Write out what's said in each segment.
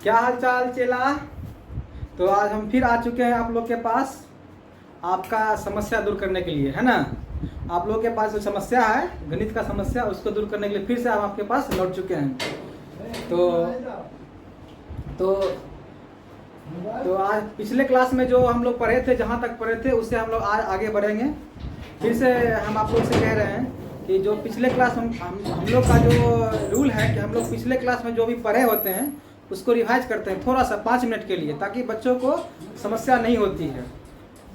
क्या हाल चाल चेला। तो आज हम फिर आ चुके हैं आप लोग के पास आपका समस्या दूर करने के लिए, है ना। आप लोग के पास जो समस्या है गणित का समस्या, उसको दूर करने के लिए फिर से हम आपके पास लौट चुके हैं। तो आज पिछले क्लास में जो हम लोग पढ़े थे, जहाँ तक पढ़े थे उससे हम लोग आज आगे बढ़ेंगे। फिर से हम आप लोग से कह रहे हैं कि जो पिछले क्लास हम लोग का जो रूल है कि हम लोग पिछले क्लास में जो भी पढ़े होते हैं उसको रिवाइज करते हैं थोड़ा सा 5 मिनट के लिए, ताकि बच्चों को समस्या नहीं होती है।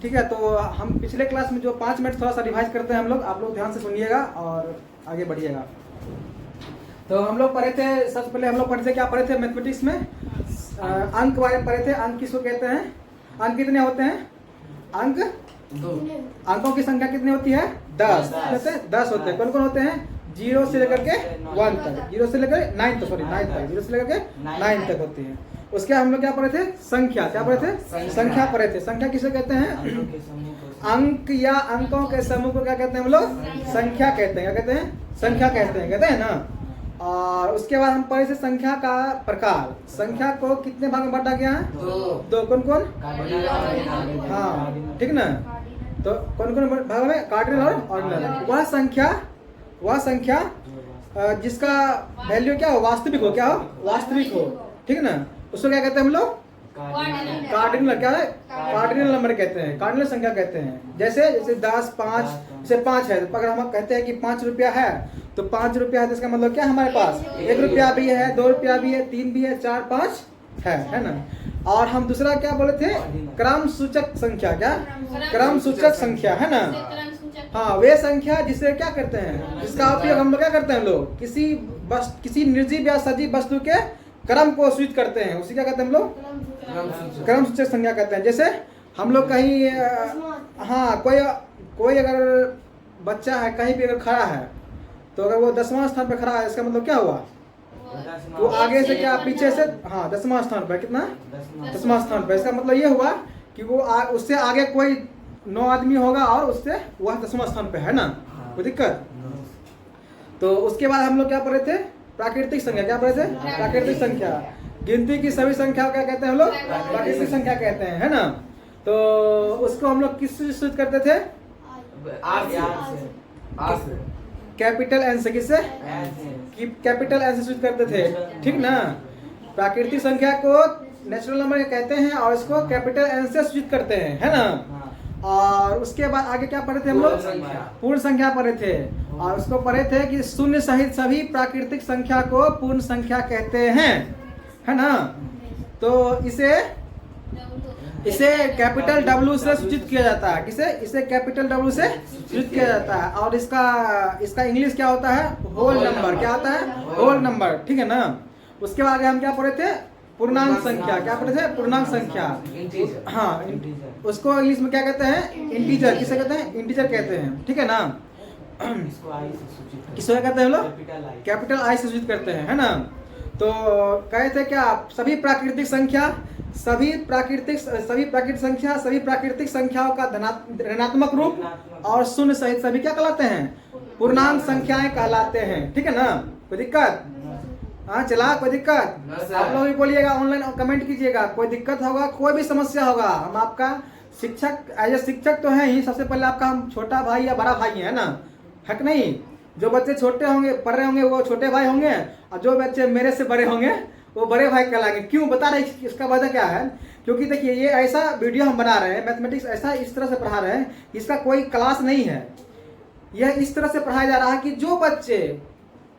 ठीक है, तो हम पिछले क्लास में जो 5 मिनट थोड़ा सा रिवाइज करते हैं हम लोग, आप लोग ध्यान से सुनिएगा और आगे बढ़िएगा। तो हम लोग पढ़े थे, सबसे पहले हम लोग पढ़े थे, क्या पढ़े थे मैथमेटिक्स में अंक बारे में पढ़े थे। अंक किसको कहते हैं? अंक कितने होते हैं? अंक अंकों की संख्या कितनी होती है? 10 होते हैं। कौन कौन होते हैं? 0 से लेकर के 1 तक, 0 से लेकर 9 तक, 0 से लेकर के 9 तक होती है। उसके हम लोग क्या पढ़े थे? संख्या। क्या पढ़े थे? संख्या पढ़े थे। संख्या किसे कहते हैं? अंक या अंकों के समूह को क्या कहते हैं हम लोग? संख्या कहते हैं। क्या कहते हैं? संख्या कहते हैं ना। और उसके बाद हम पढ़े थे संख्या का प्रकार। संख्या को कितने भाग में बांटा गया है? 2। कौन कौन? हाँ, ठीक ना। तो कौन कौन भाग में? कार्डिनल और ऑर्डिनल। वह संख्या जिसका वैल्यू क्या हो? वास्तविक हो। क्या हो? वास्तविक हो, ठीक ना। उसको क्या कहते हैं हम लोग? कार्डिनल। क्या है? कार्डिनल नंबर कहते हैं, कार्डिनल संख्या कहते हैं। जैसे 10, 5, जैसे 5 है तो अगर हम कहते हैं कि 5 रुपया है तो 5 रुपया है तो इसका मतलब क्या हमारे पास 1 रुपया भी है, 2 रुपया भी है, 3 भी है, 4, 5 है ना। और हम दूसरा क्या बोले थे? क्रम सूचक संख्या। क्या? क्रम सूचक संख्या, है ना। हाँ, वे संख्या जिसे क्या करते हैं, जिसका उपयोग हम लोग क्या करते हैं, हम लोग किसी निर्जीव या सजीव वस्तु के क्रम को सूचित करते हैं, उसी क्या कहते हैं हम लोग? क्रम सूचक संख्या कहते हैं। जैसे हम लोग कहीं हाँ, कोई अगर बच्चा है कहीं भी अगर खड़ा है तो अगर वो 10वां स्थान पर खड़ा है, इसका मतलब क्या हुआ? वो आगे से क्या पीछे से? हाँ, 10वां स्थान पर। कितना? 10वां स्थान पर। इसका मतलब ये हुआ कि वो उससे आगे कोई 9 आदमी होगा और उससे वह 10वां स्थान पे है ना। कोई दिक्कत? तो उसके बाद हम लोग क्या पढ़े थे? प्राकृतिक संख्या। क्या पढ़े थे? प्राकृतिक संख्या। गिनती की सभी संख्याओं क्या कहते हैं हम लोग? प्राकृतिक संख्या कहते हैं, है ना। तो उसको हम लोग किस से सूचित करते थे? कैपिटल एन से। किससे? कैपिटल एन से सूचित करते थे, ठीक ना। प्राकृतिक संख्या को नेचुरल नंबर कहते हैं और इसको कैपिटल एन से सूचित करते हैं, है ना। और उसके बाद आगे क्या पढ़े थे हम लोग? पूर्ण संख्या पढ़े थे। और उसको पढ़े थे कि शून्य सहित सभी प्राकृतिक संख्या को पूर्ण संख्या कहते हैं, है ना। तो इसे कैपिटल W से सूचित किया जाता है। किसे? इसे कैपिटल W से सूचित किया जाता है। और इसका इंग्लिश क्या होता है? Whole number. क्या होता है? होल नंबर, ठीक है ना। उसके बाद आगे हम क्या पढ़े थे? पूर्णांक संख्या। क्या पढ़े थे? पूर्णांक संख्या। हाँ, उसको इंग्लिश में क्या कहते हैं? इंटीजर। किसे कहते हैं? इंटीजर कहते हैं, ठीक है ना। किसको कहते हैं हम लोग? कैपिटल आई से सूचित करते हैं, है ना। तो कहे थे क्या? सभी प्राकृतिक संख्याओं का ऋणात्मक रूप और शून्य सहित सभी क्या कहलाते हैं? पूर्णांक संख्याएं कहलाते हैं, ठीक है ना। कोई दिक्कत? हाँ, चला, कोई दिक्कत? आप लोग भी बोलिएगा, ऑनलाइन कमेंट कीजिएगा। कोई दिक्कत होगा, कोई भी समस्या होगा, हम आपका शिक्षक, एज ए शिक्षक तो है ही। सबसे पहले आपका हम छोटा भाई या बड़ा भाई है ना, है कि नहीं। जो बच्चे छोटे होंगे, पढ़ रहे होंगे, वो छोटे भाई होंगे और जो बच्चे मेरे से बड़े होंगे वो बड़े भाई कहलाएंगे। क्यों बता रहे? इसका वजह क्या है? क्योंकि देखिए, ये ऐसा वीडियो हम बना रहे हैं, मैथमेटिक्स ऐसा इस तरह से पढ़ा रहे हैं, इसका कोई क्लास नहीं है। यह इस तरह से पढ़ाया जा रहा है कि जो बच्चे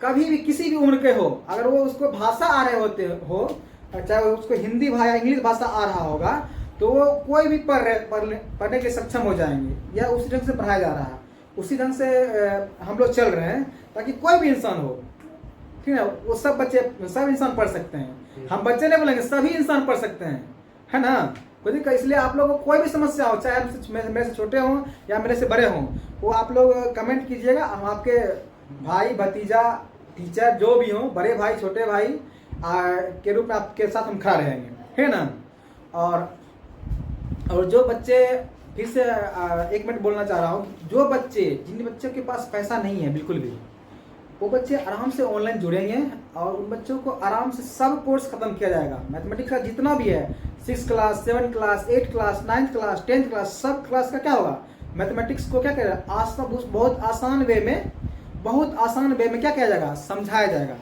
कभी भी किसी भी उम्र के हो, अगर वो उसको भाषा आ रहे होते हो, चाहे उसको हिंदी या इंग्लिश भाषा आ रहा होगा, तो वो कोई भी पढ़ने के सक्षम हो जाएंगे। यह उसी ढंग से पढ़ाया जा रहा है, उसी ढंग से हम लोग चल रहे हैं, ताकि कोई भी इंसान हो, ठीक है, वो सब इंसान पढ़ सकते हैं। हम बच्चे नहीं बोलेंगे, सभी इंसान पढ़ सकते हैं, है ना। कोई दिक्कत? इसलिए आप लोगों को कोई भी समस्या हो, चाहे मेरे से छोटे हों या मेरे से बड़े हों, वो आप लोग कमेंट कीजिएगा। हम आपके भाई, भतीजा, टीचर जो भी हो, बड़े भाई, छोटे भाई के रूप में आपके साथ हम खड़ा रहेंगे, है ना। और जो बच्चे, फिर से 1 मिनट बोलना चाह रहा हूँ, जो बच्चे, जिन बच्चों के पास पैसा नहीं है बिल्कुल भी, वो बच्चे आराम से ऑनलाइन जुड़ेंगे और उन बच्चों को आराम से सब कोर्स खत्म किया जाएगा। मैथमेटिक्स का जितना भी है 6 class, 7 class, 8 class, 9th class, 10th class, सब क्लास का क्या होगा, मैथमेटिक्स को क्या करेगा, बहुत आसान वे में क्या किया जाएगा, समझाया जाएगा।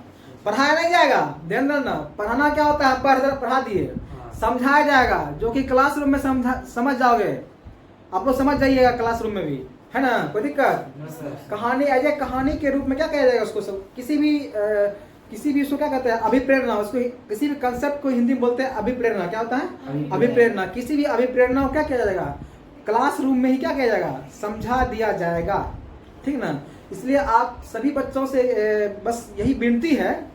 पढ़ाया नहीं जाएगा, ध्यान रखना, पढ़ाना क्या होता है, पढ़ा दिए, समझाया जाएगा, जो कि क्लासरूम में समझ जाओगे। आप लोग समझ जाइएगा क्लासरूम में भी, है ना, कोई दिक्कत। कहानी एज ए कहानी के रूप में क्या किया जाएगा उसको, सब किसी भी उसको क्या कहते हैं, अभिप्रेरणा। उसको किसी भी कंसेप्ट को हिंदी में बोलते हैं अभिप्रेरणा। क्या होता है, अभिप्रेरणा। किसी भी अभिप्रेरणा को क्या किया जाएगा, क्लासरूम में ही क्या किया जाएगा, समझा दिया जाएगा, ठीक ना। इसलिए आप सभी बच्चों से बस यही विनती है,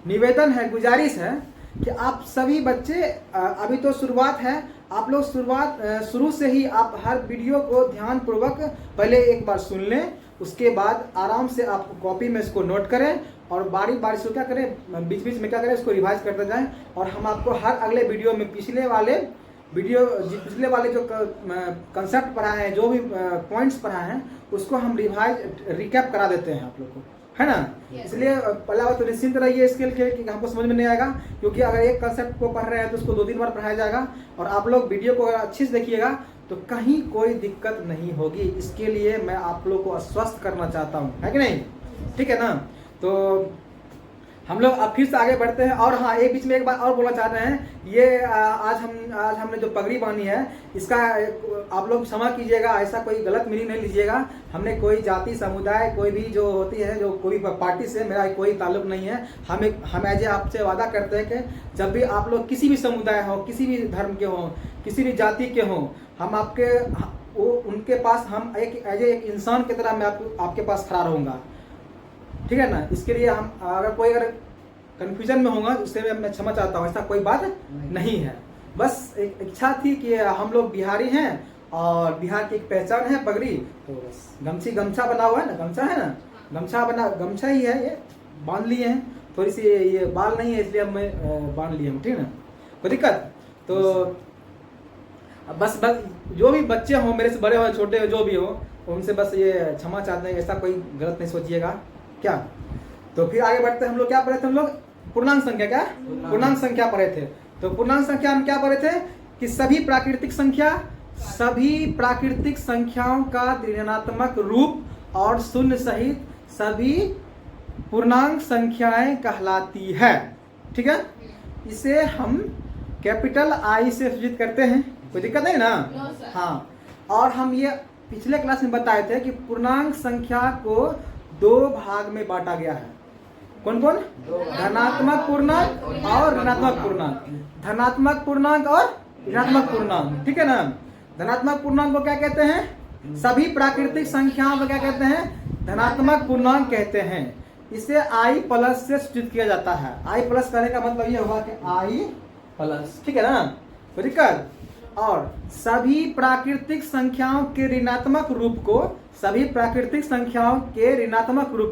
निवेदन है, गुजारिश है कि आप सभी बच्चे, अभी तो शुरुआत है, आप लोग शुरू से ही आप हर वीडियो को ध्यान पूर्वक पहले एक बार सुन लें, उसके बाद आराम से आप कॉपी में इसको नोट करें और बारी से क्या करें, बीच बीच में क्या करें, इसको रिवाइज करते जाएं। और हम आपको हर अगले वीडियो में पिछले वाले जो कंसेप्ट पढ़ाए हैं, जो भी पॉइंट्स पढ़ाए हैं, उसको हम रिकैप करा देते हैं आप लोग को, है ना। इसलिए पहला बात तो निश्चिंत रहिए इसके लिए कि हमको समझ में नहीं आएगा, क्योंकि अगर एक कंसेप्ट को पढ़ रहे हैं तो उसको 2-3 बार पढ़ाया जाएगा। और आप लोग वीडियो को अगर अच्छे से देखिएगा तो कहीं कोई दिक्कत नहीं होगी। इसके लिए मैं आप लोग को आश्वस्त करना चाहता हूँ, है कि नहीं, ठीक है ना। तो हम लोग अब फिर से आगे बढ़ते हैं। और हाँ, एक बीच में एक बात और बोलना चाहते हैं, ये आज हमने जो पगड़ी बांधी है, इसका आप लोग क्षमा कीजिएगा, ऐसा कोई गलत मीनिंग नहीं लीजिएगा। हमने कोई जाति समुदाय, कोई भी जो होती है, जो कोई पार्टी से मेरा कोई ताल्लुक नहीं है। हम एज आपसे वादा करते हैं कि जब भी आप लोग किसी भी समुदाय हो, किसी भी धर्म के हो, किसी भी जाति के हो, हम उनके पास हम एक इंसान की तरह मैं आपके पास खड़ा रहूँगा, ठीक है ना। इसके लिए हम अगर कंफ्यूजन में होगा उससे मैं क्षमा चाहता हूँ, ऐसा कोई बात नहीं है। बस एक इच्छा थी कि हम लोग बिहारी हैं और बिहार की एक पहचान है पगड़ी, तो बस गमछा बना हुआ है ना, गमछा है ना, गमछा ही है, ये बांध लिए हैं। थोड़ी सी ये बाल नहीं है इसलिए मैं बांध लिए हूँ, ठीक है ना, कोई दिक्कत। तो बस जो भी बच्चे हों, मेरे से बड़े हो छोटे हो, जो भी हो, उनसे बस ये क्षमा चाहते हैं, ऐसा कोई गलत नहीं सोचिएगा क्या। तो फिर आगे बढ़ते हैं। हम लोग क्या पढ़े थे, हम लोग पूर्णांक संख्या पढ़े थे। तो पूर्णांक संख्या हम क्या पढ़े थे कि सभी प्राकृतिक संख्याओं का ऋणात्मक रूप और शून्य सहित सभी पूर्णांक संख्याएं कहलाती है, ठीक है। इसे हम कैपिटल आई से सूचित करते हैं, कोई दिक्कत नहीं ना। हाँ, और हम ये पिछले क्लास में बताए थे कि पूर्णांक संख्या को 2 भाग में बांटा गया है। कौन कौन, धनात्मक पूर्णांक और ऋणात्मक पूर्णांक, धनात्मक पूर्णांक और ऋणात्मक पूर्णांक, ठीक है ना। धनात्मक पूर्णांक को क्या कहते हैं, सभी प्राकृतिक संख्याओं को क्या कहते हैं, धनात्मक पूर्णांक कहते हैं। इसे आई प्लस से सूचित किया जाता है। आई प्लस करने का मतलब ये होगा कि आई प्लस, ठीक है ना, कोई दिक्कत। और सभी प्राकृतिक संख्याओं के ऋणात्मक रूप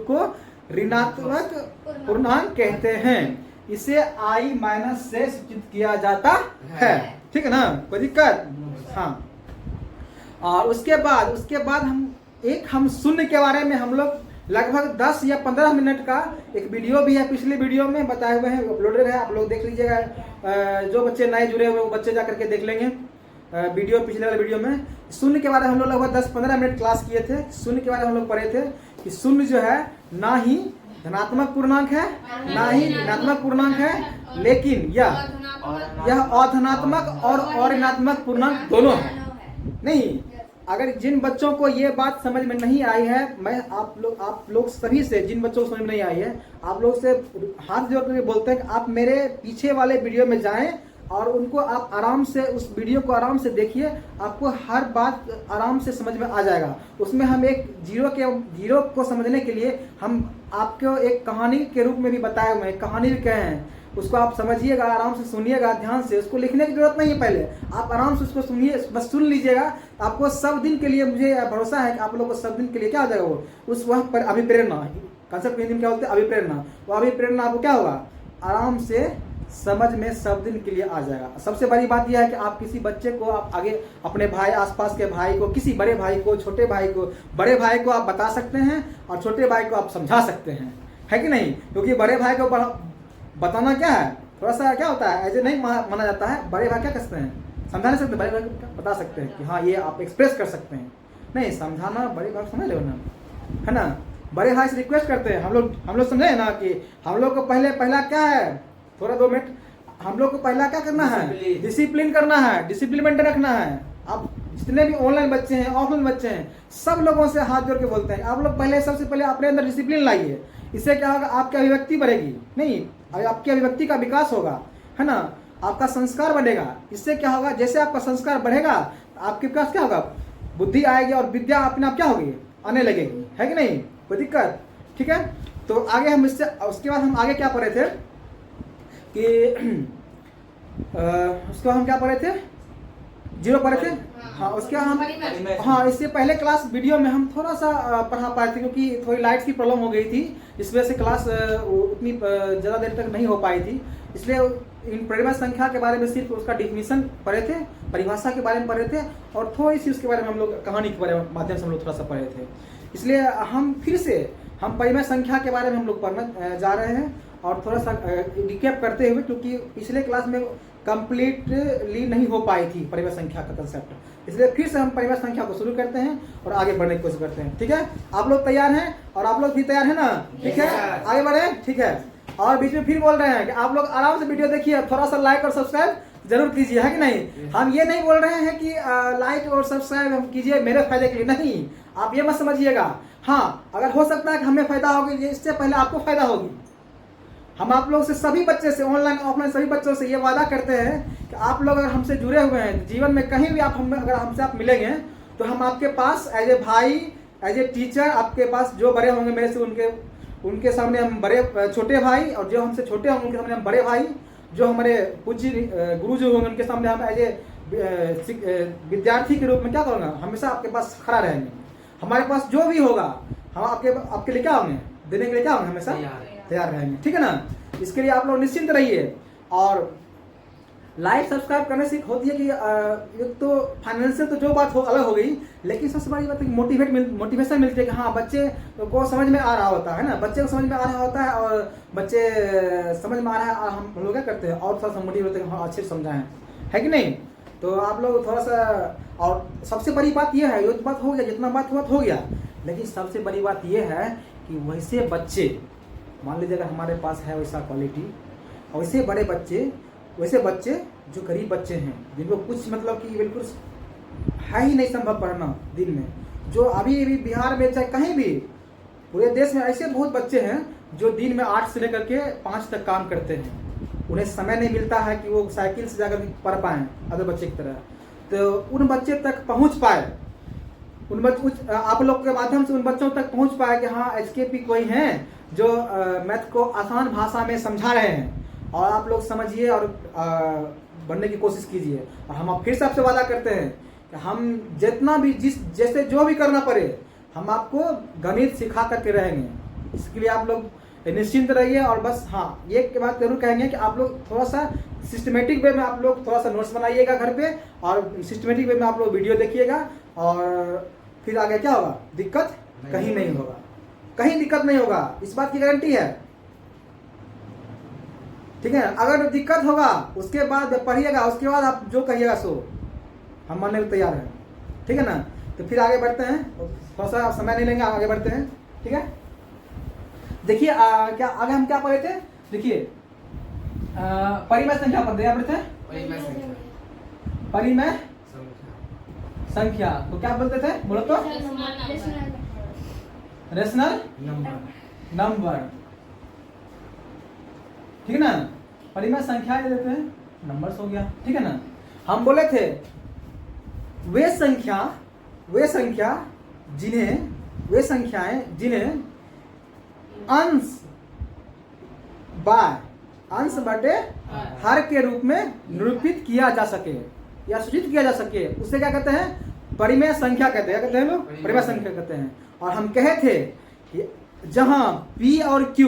को ऋणात्मक पूर्णांक कहते हैं। इसे आई माइनस से सूचित किया जाता है, ठीक है ना, कोई दिक्कत। हाँ, और उसके बाद हम शून्य के बारे में हम लोग लगभग 10 या 15 मिनट का एक वीडियो भी है, पिछले वीडियो में बताए हुए हैं, अपलोडेड है, आप लोग देख लीजिएगा। जो बच्चे नए जुड़े हुए वो बच्चे जा करके देख लेंगे वीडियो, पिछले वाले वीडियो में शून्य के बारे में हम लोग लगभग 10-15 मिनट क्लास किए थे। शून्य के बारे में हम लोग पढ़े थे कि शून्य जो है ना ही धनात्मक पूर्णांक है ना ही ऋणात्मक पूर्णांक है, लेकिन यह अधनात्मक और ऋणात्मक पूर्णांक दोनों है। नहीं, अगर जिन बच्चों को ये बात समझ में नहीं आई है, मैं आप लोग सभी से, जिन बच्चों को समझ में नहीं आई है, आप लोग से हाथ जोड़ करके बोलते हैं कि आप मेरे पीछे वाले वीडियो में जाएं और उनको आप आराम से उस वीडियो को आराम से देखिए, आपको हर बात आराम से समझ में आ जाएगा। उसमें हम एक जीरो को समझने के लिए हम आपको एक कहानी के रूप में भी बताए हुए हैं, कहानी भी कहे हैं, उसको आप समझिएगा, आराम से सुनिएगा ध्यान से। उसको लिखने की जरूरत नहीं है, पहले आप आराम से उसको सुनिए, बस सुन लीजिएगा। आपको सब दिन के लिए, मुझे भरोसा है कि आप लोगों को सब दिन के लिए क्या हो जाएगा, वो उस वह पर अभिप्रेरणा, कंसेप्ट हिंदी में क्या बोलते हैं, अभिप्रेरणा। वो अभिप्रेरणा आपको क्या होगा, आराम से समझ में सब दिन के लिए आ जाएगा। सबसे बड़ी बात यह है कि आप किसी बच्चे को आप आगे अपने भाई, आसपास के भाई को, किसी बड़े भाई को, छोटे भाई को, बड़े भाई को आप बता सकते हैं और छोटे भाई को आप समझा सकते हैं, है कि नहीं? क्योंकि बड़े भाई को बताना क्या है, थोड़ा सा क्या होता है, ऐसे नहीं माना जाता है। बड़े भाई क्या करते हैं, समझा नहीं सकते, बड़े भाई को बता सकते हैं कि हाँ ये आप एक्सप्रेस कर सकते हैं। नहीं समझाना, बड़े भाई समझ लो ना, है ना। बड़े भाई से रिक्वेस्ट करते हैं, हम लोग समझे ना कि हम लोग को पहला क्या है, थोड़ा 2 मिनट, हम लोग को पहला क्या करना है, डिसिप्लिन करना है, डिसिप्लिन मेंटेन रखना है। आप जितने भी ऑनलाइन बच्चे हैं, ऑफलाइन बच्चे हैं, सब लोगों से हाथ जोड़ के बोलते हैं, आप लोग पहले सबसे पहले अपने अंदर डिसिप्लिन लाइए। इससे क्या होगा, आपकी अभिव्यक्ति बढ़ेगी, नहीं आपकी अभिव्यक्ति का विकास होगा, है ना, आपका संस्कार बढ़ेगा। इससे क्या होगा, जैसे आपका संस्कार बढ़ेगा आपके पास क्या होगा, बुद्धि आएगी और विद्या अपने आप क्या होगी, आने लगेगी, है कि नहीं, कोई दिक्कत? ठीक है, तो आगे हम इससे, उसके बाद हम आगे क्या पढ़े थे कि उसके बाद हम क्या पढ़े थे, 0 पढ़े थे। हाँ उसके हम, हाँ इससे पहले क्लास वीडियो में हम थोड़ा सा पढ़ा पाए थे, क्योंकि थोड़ी लाइट्स की प्रॉब्लम हो गई थी, इस वजह से क्लास उतनी ज़्यादा देर तक नहीं हो पाई थी। इसलिए इन परिमेय संख्या के बारे में सिर्फ उसका डिफिनीशन पढ़े थे, परिभाषा के बारे में पढ़े थे, और थोड़ी सी उसके बारे में हम लोग कहानी के बारे में माध्यम से हम लोग थोड़ा सा पढ़े थे। इसलिए हम फिर से हम परिमेय संख्या के बारे में हम लोग पढ़ना जा रहे हैं, और थोड़ा सा रिकैप करते हुए, क्योंकि पिछले क्लास में कंप्लीटली नहीं हो पाई थी परिमेय संख्या का कंसेप्ट। इसलिए फिर से हम परिमेय संख्या को शुरू करते हैं और आगे बढ़ने की कोशिश करते हैं। ठीक है, आप लोग तैयार हैं और आप लोग भी तैयार हैं ना? ठीक है, आगे बढ़े। ठीक है, और बीच में फिर बोल रहे हैं कि आप लोग आराम से वीडियो देखिए, थोड़ा सा लाइक और सब्सक्राइब जरूर कीजिए, है कि नहीं? हम ये नहीं बोल रहे हैं कि लाइक और सब्सक्राइब हम कीजिए मेरे फायदे के लिए, नहीं, आप ये मत समझिएगा। हाँ, अगर हो सकता है कि हमें फायदा होगी, इससे पहले आपको फायदा होगी। हम आप लोग से, सभी बच्चे से, ऑनलाइन ऑफलाइन सभी बच्चों से ये वादा करते हैं कि आप लोग अगर हमसे जुड़े हुए हैं, जीवन में कहीं भी आप अगर हमसे आप मिलेंगे तो हम आपके पास एज ए भाई, एज ए टीचर, आपके पास जो बड़े होंगे मेरे से उनके सामने हम बड़े, छोटे भाई, और जो हमसे छोटे होंगे उनके सामने हम बड़े भाई, जो हमारे पूज्य गुरु जो होंगे उनके सामने हम एज ए विद्यार्थी के रूप में क्या करूँगा, हमेशा आपके पास खड़ा रहेंगे। हमारे पास जो भी होगा हम आपके लिए क्या होंगे, देने के लिए क्या होंगे, हमेशा तैयार रहेंगे। ठीक है ना? इसके लिए आप लोग निश्चिंत रहिए। और लाइक सब्सक्राइब करने से होती है कि एक तो फाइनेंशियल तो जो बात हो अलग हो गई, लेकिन सबसे बड़ी बात है मोटिवेशन मिलती है कि हाँ बच्चे को समझ में आ रहा होता है ना, बच्चे को समझ में आ रहा होता है, और बच्चे समझ में आ रहा है, और हम लोग क्या करते हैं और थोड़ा सा मोटिवेट होते हैं, हाँ अच्छे से समझाएं, है कि नहीं? तो आप लोग थोड़ा सा, और सबसे बड़ी बात यह है, ये बात हो गया, जितना बात हुआ हो गया, लेकिन सबसे बड़ी बात यह है कि वैसे बच्चे, मान लीजिए अगर हमारे पास है वैसा क्वालिटी, और वैसे बड़े बच्चे, वैसे बच्चे जो गरीब बच्चे हैं, जिनको कुछ मतलब कि बिल्कुल है ही नहीं संभव पढ़ना दिन में, जो अभी भी बिहार में चाहे कहीं भी पूरे देश में ऐसे बहुत बच्चे हैं जो दिन में 8 से लेकर के 5 तक काम करते हैं, उन्हें समय नहीं मिलता है कि वो साइकिल से जाकर पढ़ पाएँ अदर बच्चे की तरह। तो उन बच्चे तक पहुँच पाए, आप लोग के माध्यम से उन बच्चों तक पहुँच पाए कि हाँ एचकेपी कोई हैं जो मैथ को आसान भाषा में समझा रहे हैं, और आप लोग समझिए और बनने की कोशिश कीजिए। और हम फिर से आपसे वादा करते हैं कि हम जितना भी जैसे जो भी करना पड़े हम आपको गणित सिखा करके रहेंगे। इसके लिए आप लोग निश्चिंत रहिए। और बस हाँ, ये बात जरूर कहेंगे कि आप लोग थोड़ा सा सिस्टमेटिक वे में आप लोग थोड़ा सा नोट्स बनाइएगा घर पे, और सिस्टमेटिक वे में आप लोग वीडियो देखिएगा, और फिर आगे क्या होगा, दिक्कत कहीं नहीं होगा, कहीं दिक्कत नहीं होगा, इस बात की गारंटी है। ठीक है, अगर दिक्कत होगा उसके बाद पढ़िएगा, उसके बाद आप जो कहिएगा सो हम मानने को तैयार हैं। ठीक है ना? तो फिर आगे बढ़ते हैं, थोड़ा सा समय नहीं लेंगे, आगे बढ़ते हैं। ठीक है, देखिए क्या आगे हम क्या पढ़े थे, देखिए परिमेय संख्या पढ़े थे, परिमेय संख्या तो क्या बोलते थे, बोलो तो, रेशनल नंबर। ठीक है ना? परिमेय संख्या ले लेते हैं, नंबर्स हो गया। ठीक है ना? हम बोले थे वे संख्याएं जिन्हें अंश बटे हर के रूप में निरूपित किया जा सके या सूचित किया जा सके, उसे क्या कहते हैं, परिमेय संख्या कहते हैं। क्या कहते हैं लोग, परिमेय संख्या कहते हैं। और हम कहे थे कि जहां P और Q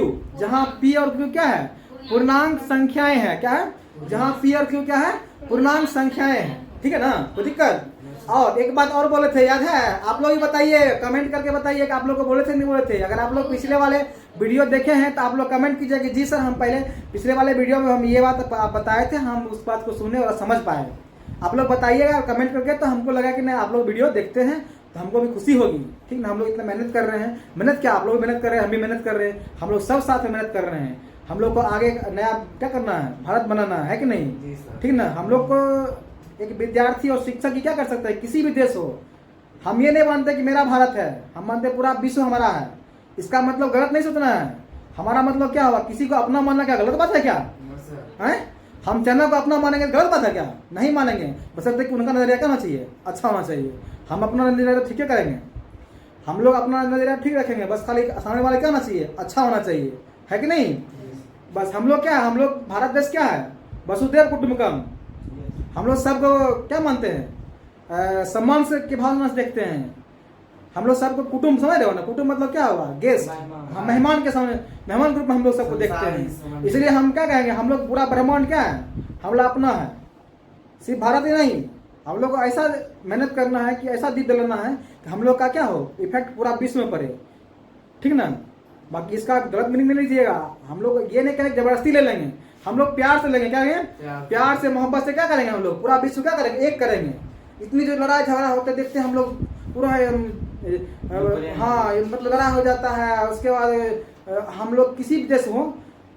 क्या है, पूर्णांक संख्याएं हैं। क्या है, जहां P और Q क्या है, पूर्णांक संख्याएं हैं। ठीक है ना? कोई दिक्कत? और एक बात और बोले थे, याद है? आप लोग ही बताइए, कमेंट करके बताइए कि आप लोग को बोले थे नहीं बोले थे। अगर आप लोग पिछले वाले वीडियो देखे हैं तो आप लोग कमेंट कीजिए कि जी सर हम पहले पिछले वाले वीडियो में हम ये बात बताए थे, हम उस बात को सुने और समझ पाए। आप लोग बताइएगा कमेंट करके, तो हमको लगा कि नहीं आप लोग वीडियो देखते हैं तो हमको भी खुशी होगी, ठीक ना। हम लोग इतना मेहनत कर रहे हैं, मेहनत क्या, आप लोग भी मेहनत कर रहे हैं, हम भी मेहनत कर रहे हैं, हम लोग सब साथ में मेहनत कर रहे हैं। हम लोग को आगे नया क्या करना है, भारत बनाना है कि नहीं, ठीक ना। हम लोग को एक विद्यार्थी और शिक्षक की क्या कर सकता है, किसी भी देश हो, हम ये नहीं मानते कि मेरा भारत है, हम मानते पूरा विश्व हमारा है। इसका मतलब गलत नहीं सोचना है। हमारा मतलब क्या हुआ, किसी को अपना मानना क्या गलत बात है क्या है? हम चैनल को अपना मानेंगे गलत बात है क्या? नहीं मानेंगे, बशर्ते कि उनका नजरिया क्या होना चाहिए, अच्छा होना चाहिए। हम अपना नजरिया ठीक है करेंगे, हम लोग अपना नजरिया ठीक रखेंगे, बस खाली सामने वाले क्या होना चाहिए, अच्छा होना चाहिए, है कि नहीं। बस हम लोग क्या है, हम लोग भारत देश क्या है, वसुधैव कुटुंबकम। हम लोग सबको क्या मानते हैं, सम्मान से के भावना से देखते हैं। हम लोग सबको कुटुंब समझ रहे हो ना, कुटुंब मतलब क्या हुआ, गेस्ट, हम मेहमान के सामने, मेहमान ग्रुप में हम लोग सबको देखते हैं। इसलिए हम क्या कहेंगे, हम लोग पूरा ब्रह्मांड क्या है, हम लोग अपना है, सिर्फ भारत ही नहीं। हम लोग को ऐसा मेहनत करना है कि ऐसा दीप दिलाना है कि हम लोग का क्या हो, इफेक्ट पूरा विश्व में पड़े, ठीक ना। बाकी इसका गलत मीनिंग नहीं लीजिएगा। हम लोग ये नहीं करेंगे जबरदस्ती ले लेंगे, हम लोग प्यार से लेंगे, क्या करेंगे, प्यार से मोहब्बत से क्या करेंगे, हम लोग पूरा विश्व क्या करेंगे, एक करेंगे। इतनी जो लड़ाई झगड़ा होते देखते हैं हम लोग, पूरा हाँ मतलब लड़ाई हो जाता है। उसके बाद हम लोग किसी भी देश हो,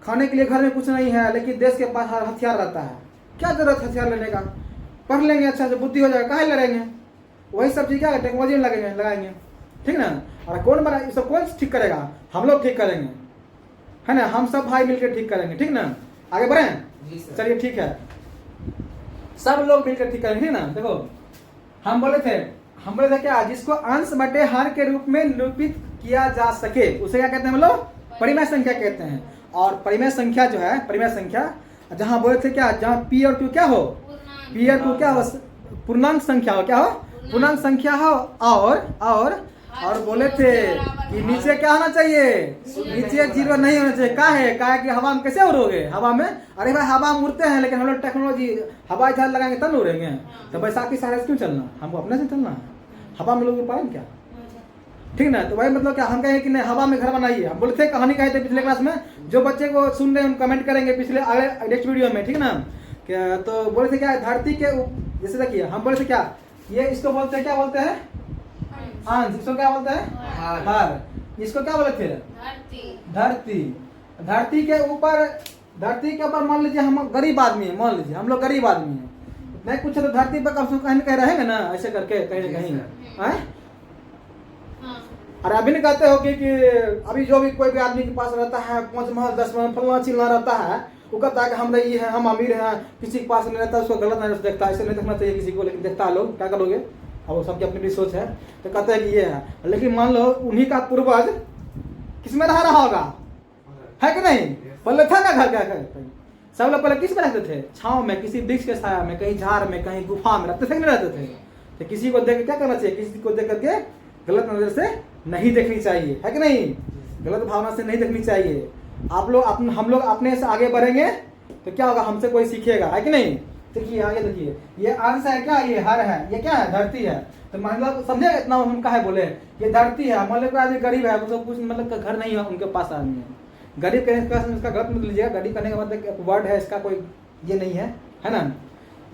खाने के लिए घर में कुछ नहीं है, लेकिन देश के पास हथियार रहता है, क्या जरूरत हथियार लेने का, पढ़ लेंगे अच्छा से, बुद्धि हो जाएगा, काहे लड़ेंगे। वही सब चीज क्या टेक्नोलॉजी में लगाएंगे, ठीक ना। और कौन बना ये सब, कौन ठीक करेगा, हम लोग ठीक करेंगे, है ना। हम सब भाई मिलकर ठीक करेंगे, ठीक ना। आगे बढ़े, चलिए ठीक है, सब लोग मिलकर ठीक करेंगे, ठीक ना। देखो हम बोले थे क्या, जिसको अंश बटे हर के रूप में निरूपित किया जा सके उसे क्या कहते हैं हम लोग, परिमेय संख्या कहते हैं। और परिमेय संख्या जो है, परिमेय संख्या जहां बोले थे क्या, जहां पी और क्यू क्या हो, पी और क्यू क्या हो, पूर्णांक संख्या हो, क्या हो, पूर्णांक संख्या हो। और बोले थे कि नीचे क्या होना चाहिए, नीचे जीरो नहीं होना चाहिए। का है कि हवा में कैसे उड़ोगे, हवा में, अरे भाई हवा में उड़ते हैं, लेकिन हम लोग टेक्नोलॉजी हवाई जहाज लगाएंगे तब उड़ेंगे। तो बैसाखी साइड क्यों चलना, हमको अपने से चलना है, हवा में लोग पाएंगे क्या, ठीक ना। तो वही मतलब क्या, हम कहें कि नहीं हवा में घर बनाइए। हम बोलते कहानी कहे थे पिछले क्लास में, जो बच्चे को सुन रहे हैं कमेंट करेंगे पिछले अगले नेक्स्ट वीडियो में, ठीक ना। तो बोले थे क्या, धरती के जैसे देखिए हम बोले थे क्या, ये इसको बोलते हैं, क्या बोलते हैं, अंश। इसको क्या बोलते हैं, भार। इसको क्या बोले थे, धरती। धरती के ऊपर मान लीजिए हम गरीब आदमी है, मान लीजिए हम लोग गरीब आदमी है, नहीं कुछ तो धरती पर कम से कम कहीं रहेंगे ना, ऐसे करके कहीं कहीं। और अभी नहीं कहते हो कि अभी जो भी कोई भी आदमी के पास रहता है 5 महल 10 महल फलना चिलना रहता है, वो कहता है कि हम रही है, हम अमीर हैं, किसी के पास नहीं रहता, उसको गलत नहीं देखता, ऐसे नहीं देखना चाहिए किसी को, लेकिन देखता है लोग, क्या करोगे, अब वो सबकी अपनी सोच है। तो कहते हैं कि ये है, लेकिन मान लो उन्हीं का पूर्वज किसमें रहा होगा, है कि नहीं, पहले था ना घर क्या, सब लोग पहले किस में रहते थे, छांव में, किसी वृक्ष के छाया में, कहीं झाड़ में, कहीं गुफा में रहते थे, नहीं रहते थे। तो किसी को देख क्या करना चाहिए, किसी को देख करके गलत नजर से नहीं देखनी चाहिए, है कि नहीं, गलत भावना से नहीं देखनी चाहिए। आप लोग हम लोग अपने से आगे बढ़ेंगे तो क्या होगा, हमसे कोई सीखेगा, है कि नहीं। देखिए आगे देखिए, ये अंश है क्या, ये हर है, ये क्या है, धरती है। तो मतलब समझे इतना हम कहा है, बोले ये धरती है। मान लो आदमी गरीब है, उसको कुछ मतलब घर नहीं है, उनके पास आदमी है गरीब, कहने का इसका गलत मत लीजिएगा, गरीब करने का मतलब वर्ड है, इसका कोई ये नहीं है, है ना।